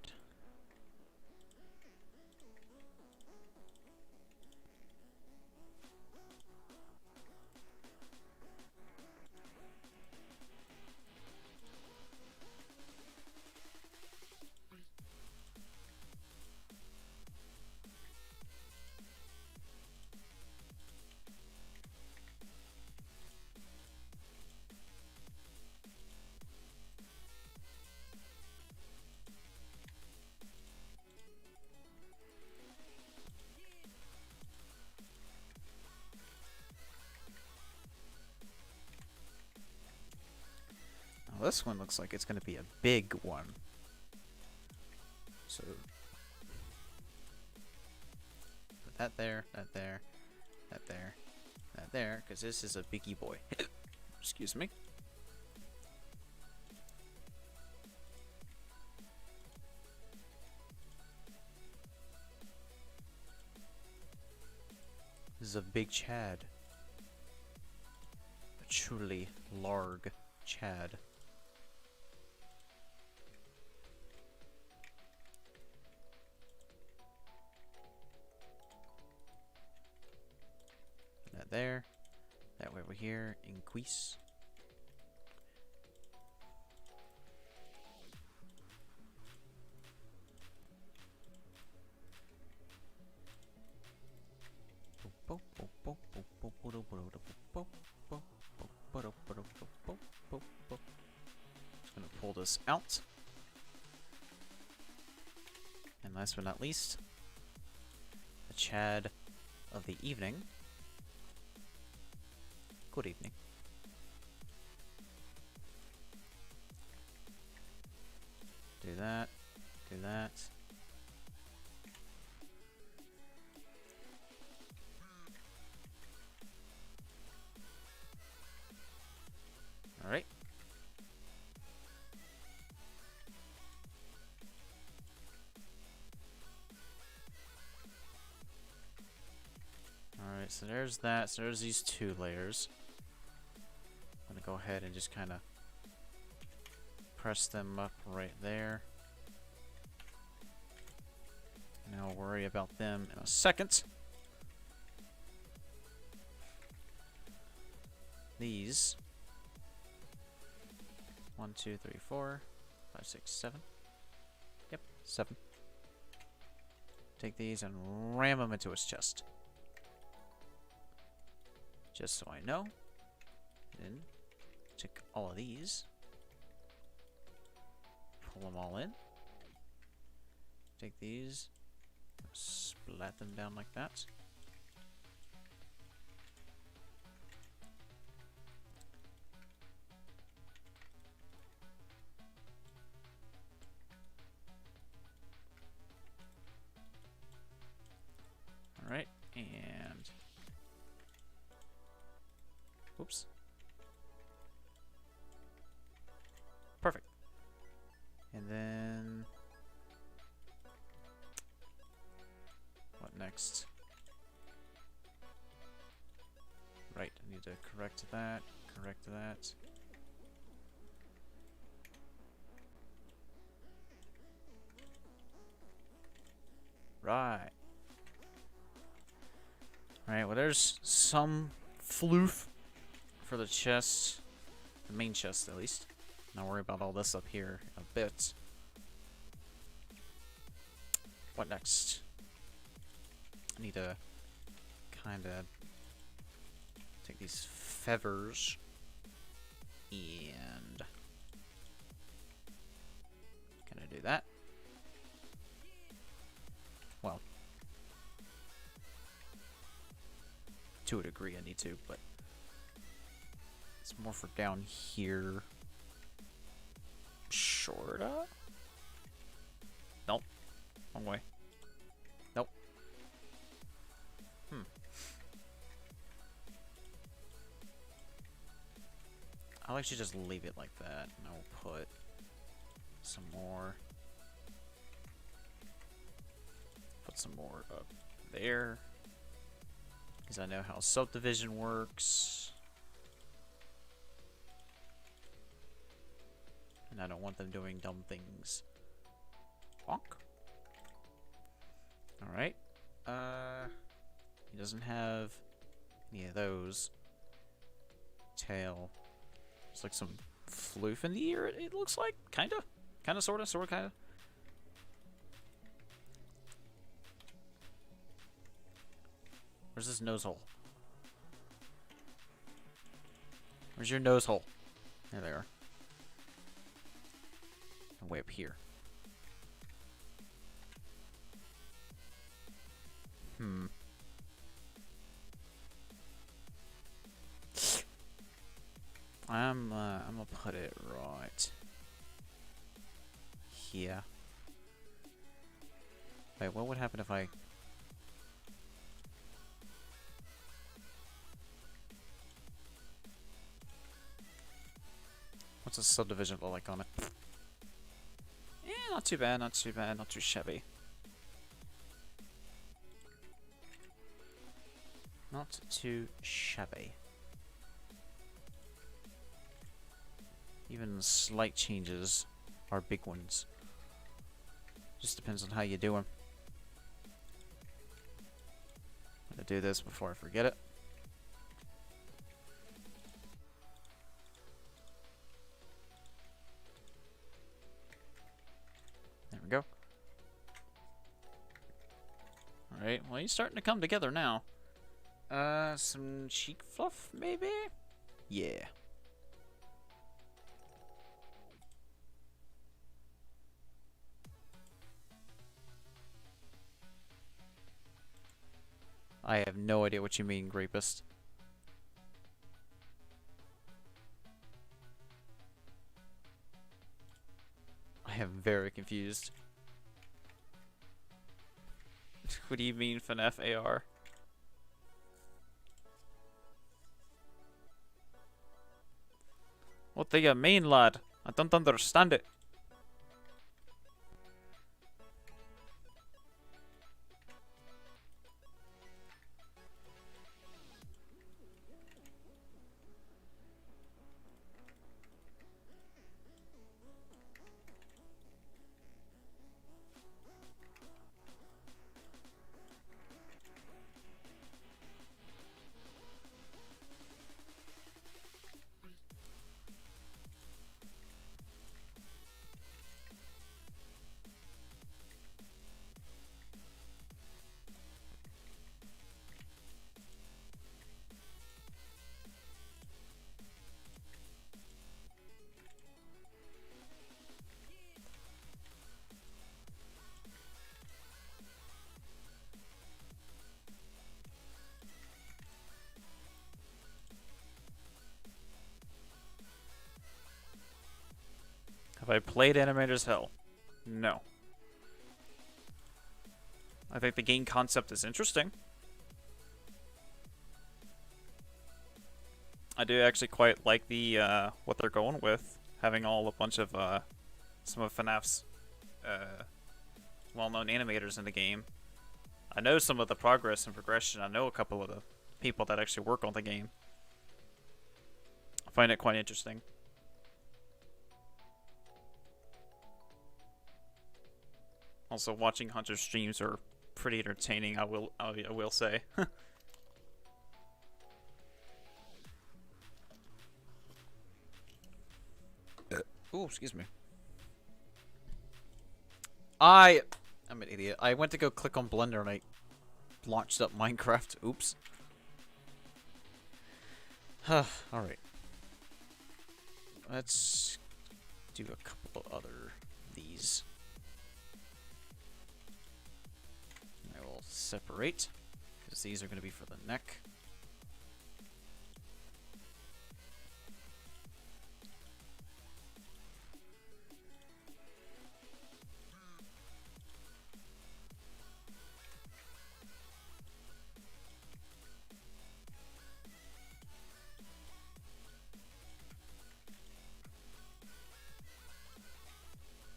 this one looks like it's going to be a big one. So put that there, that there, that there, that there, because this is a biggie boy. Excuse me. This is a big Chad. A truly large Chad. That there. That way over here. Increase. Just gonna pull this out. And last but not least, the Chad of the evening. Good evening. Do that. Do that. Alright. Alright, so there's that. So there's these 2 layers. I'm gonna go ahead and just kind of press them up right there. And I'll worry about them in a second. These. 1, 2, 3, 4, 5, 6, 7. Yep, 7. Take these and ram them into his chest. Just so I know. Then take all of these. Pull them all in. Take these. Splat them down like that. Alright, and... Oops. Perfect. And then... What next? Right, I need to correct that, correct that. Right. Alright, well there's some floof for the chest. The main chest, at least. Not worry about all this up here a bit. What next? I need to kind of take these feathers and kind of do that. Well, to a degree I need to, but it's more for down here. Sorta? Nope. Wrong way. Nope. I'll actually just leave it like that, and I'll put some more. Put some more up there. Because I know how subdivision works. And I don't want them doing dumb things. Bonk. Alright. He doesn't have any of those. Tail. It's like some floof in the ear, it looks like. Kinda. Kinda, sorta, kinda. Where's this nose hole? Where's your nose hole? There they are. And way up here. I'm gonna put it right here. Wait, what would happen if I... What's a subdivision look like on it? Yeah, not too bad, not too bad, not too shabby. Not too shabby. Even slight changes are big ones. Just depends on how you do them. I'm gonna do this before I forget it. There we go. Alright, well, he's starting to come together now. Some cheek fluff, maybe? Yeah. I have no idea what you mean, Grapist. I am very confused. What do you mean, FNAF AR? What do you mean, lad? I don't understand it. Have I played Animator's Hell? No. I think the game concept is interesting. I do actually quite like the what they're going with, having a bunch of some of FNAF's well-known animators in the game. I know some of the progress and progression. I know a couple of the people that actually work on the game. I find it quite interesting. Also, watching Hunter's streams are pretty entertaining. I will say. Ooh, excuse me. I'm an idiot. I went to go click on Blender and I launched up Minecraft. Oops. Alright. Let's do a couple of other these. I will separate, because these are going to be for the neck.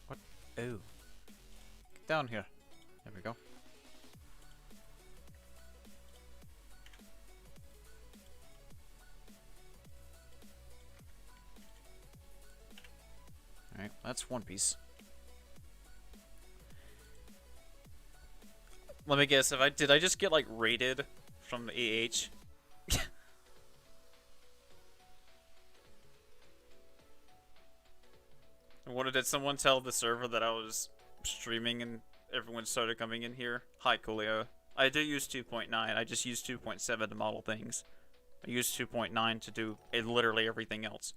What? Oh. Get down here. There we go. Alright, that's one piece. Let me guess, did I just get like raided from the AH? Did someone tell the server that I was streaming and everyone started coming in here? Hi, Coolio. I do use 2.9. I just use 2.7 to model things. I use 2.9 to do literally everything else.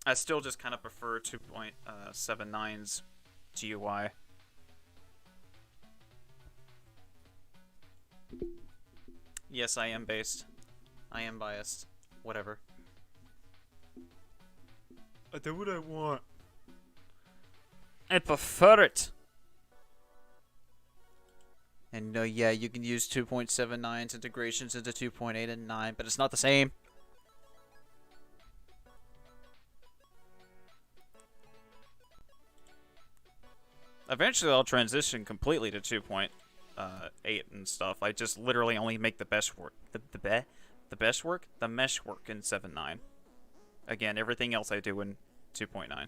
I still just kind of prefer 2.79's GUI. Yes, I am based. I am biased. Whatever. I do what I want. I prefer it. And yeah, you can use 2.79's integrations into 2.8 and 9, but it's not the same. Eventually, I'll transition completely to 2.8 and stuff. I just literally only make the best work. The best work? The mesh work in 7.9. Again, everything else I do in 2.9.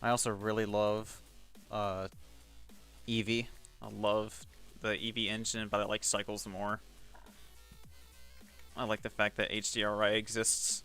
I also really love Eevee. I love the Eevee engine, but I like Cycles more. I like the fact that HDRI exists.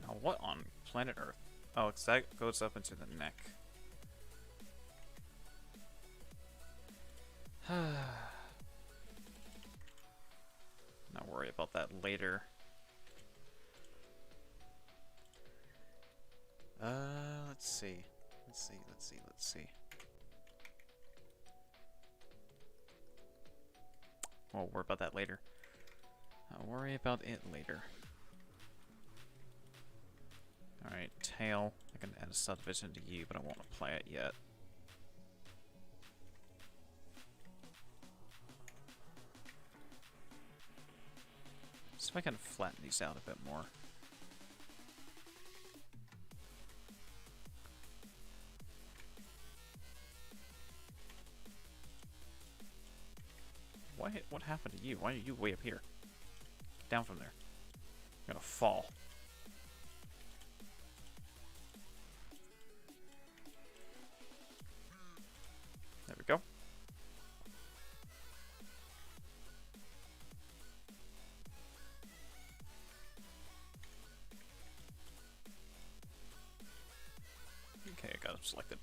Now, what on planet Earth? Oh, because that goes up into the neck. Not worry about that later. Let's see. Let's see. We'll worry about that later. I'll worry about it later. Alright, Tail. I can add a subdivision to you, but I won't apply it yet. See if I can flatten these out a bit more. What happened to you? Why are you way up here? Get down from there. You're gonna fall. There we go. Okay, I got him selected.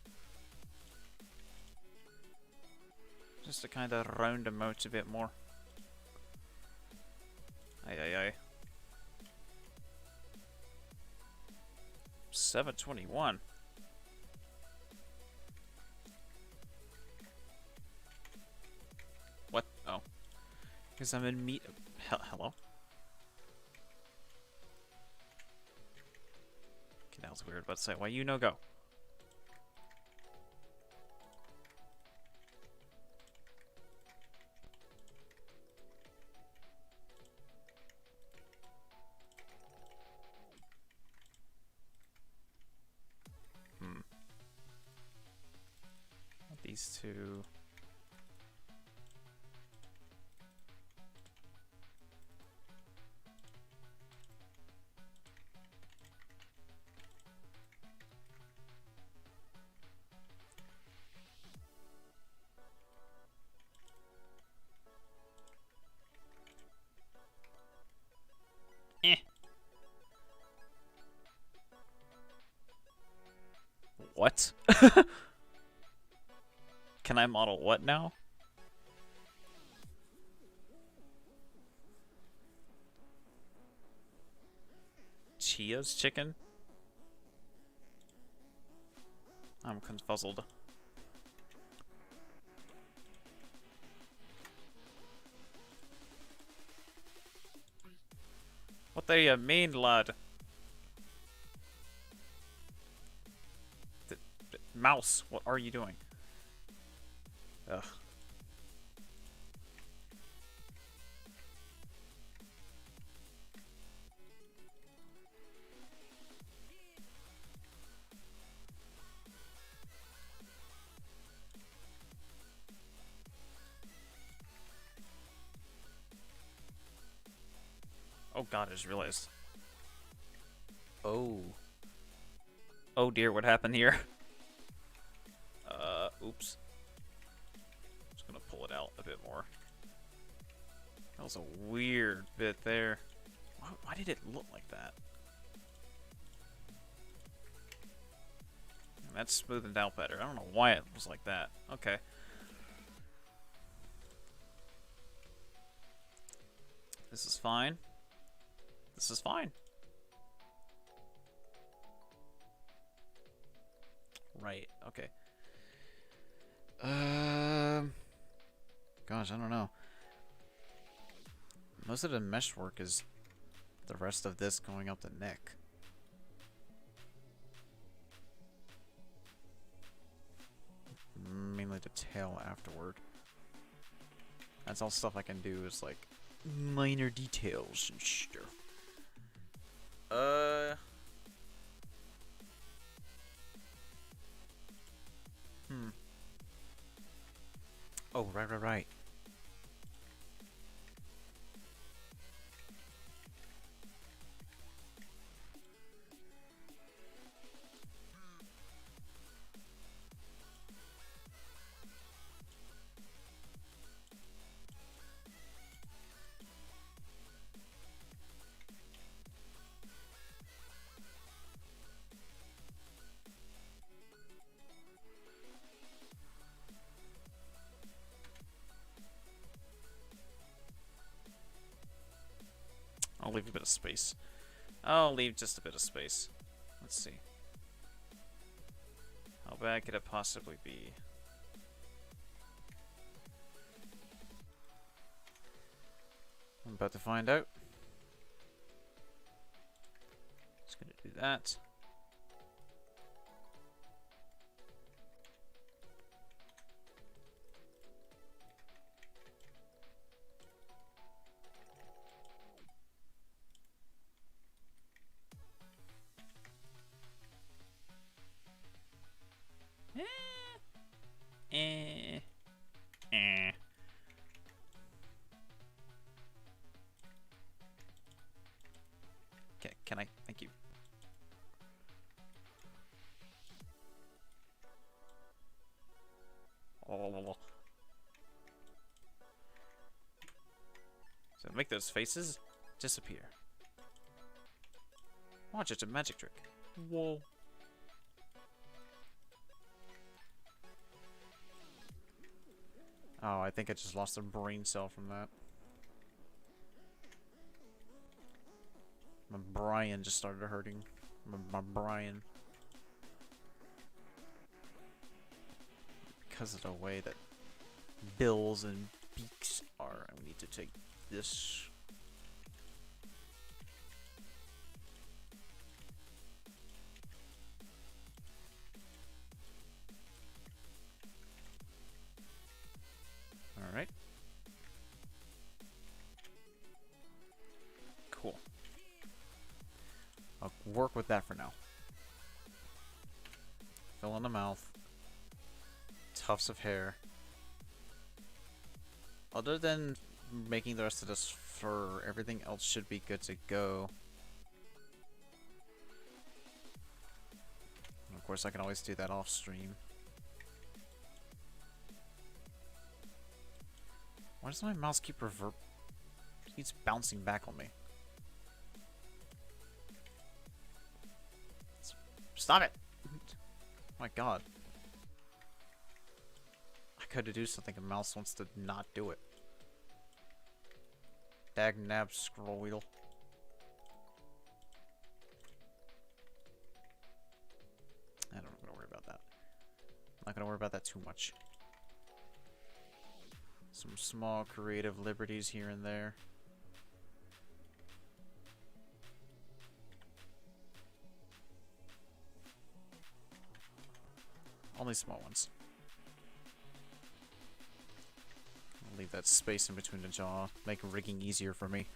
Just to kind of round him out a bit more. Aye. 721. What? Oh. Because I'm in meat. Hello? Okay, that was weird, but say, why you no go? These two. What? Can I model what now? Chia's chicken? I'm confuzzled. What do you mean, lad? Mouse, what are you doing? Ugh. Oh god, I just realized. Oh. Oh dear, what happened here? Oops. Just gonna pull it out a bit more. That was a weird bit there. Why did it look like that? And that's smoothened out better. I don't know why it was like that. Okay. This is fine. This is fine. Right, okay. Gosh, I don't know. Most of the mesh work is the rest of this going up the neck. Mainly the tail afterward. That's all stuff I can do is like minor details and stuff. Oh, right. I'll leave a bit of space. I'll leave just a bit of space. Let's see. How bad could it possibly be? I'm about to find out. Just gonna do that. Okay, can I? Thank you. Oh. So make those faces disappear. Watch, it's a magic trick. Whoa. Oh, I think I just lost a brain cell from that. My Brian just started hurting. My Brian. Because of the way that bills and beaks are, I need to take this. Alright. Cool. I'll work with that for now. Fill in the mouth. Tufts of hair. Other than making the rest of this fur, everything else should be good to go. And of course, I can always do that off stream. Why does my mouse keep keeps bouncing back on me? Stop it! My god. I could do something, a mouse wants to not do it. Dag nab scroll wheel. I don't want to worry about that. I'm not gonna worry about that too much. Some small creative liberties here and there. Only small ones. I'll leave that space in between the jaw, make rigging easier for me.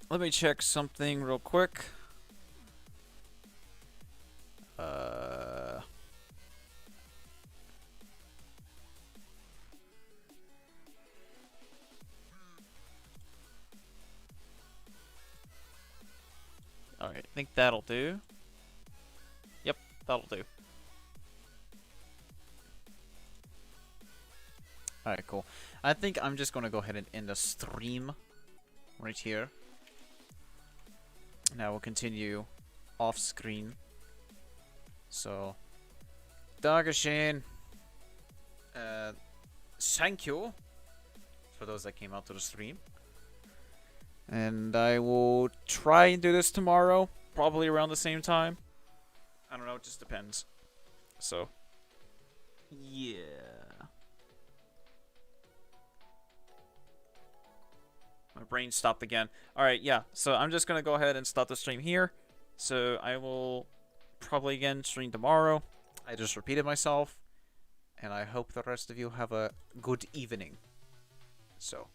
Let me check something real quick. Oh Alright, I think that'll do. Yep, that'll do. Alright, cool. I think I'm just gonna go ahead and end the stream right here. Now we'll continue off screen. So, Dankeschön. Thank you for those that came out to the stream. And I will try and do this tomorrow, probably around the same time. I don't know, it just depends. So, yeah. My brain stopped again. Alright, yeah. So I'm just going to go ahead and stop the stream here. So I will probably again stream tomorrow. I just repeated myself. And I hope the rest of you have a good evening. So.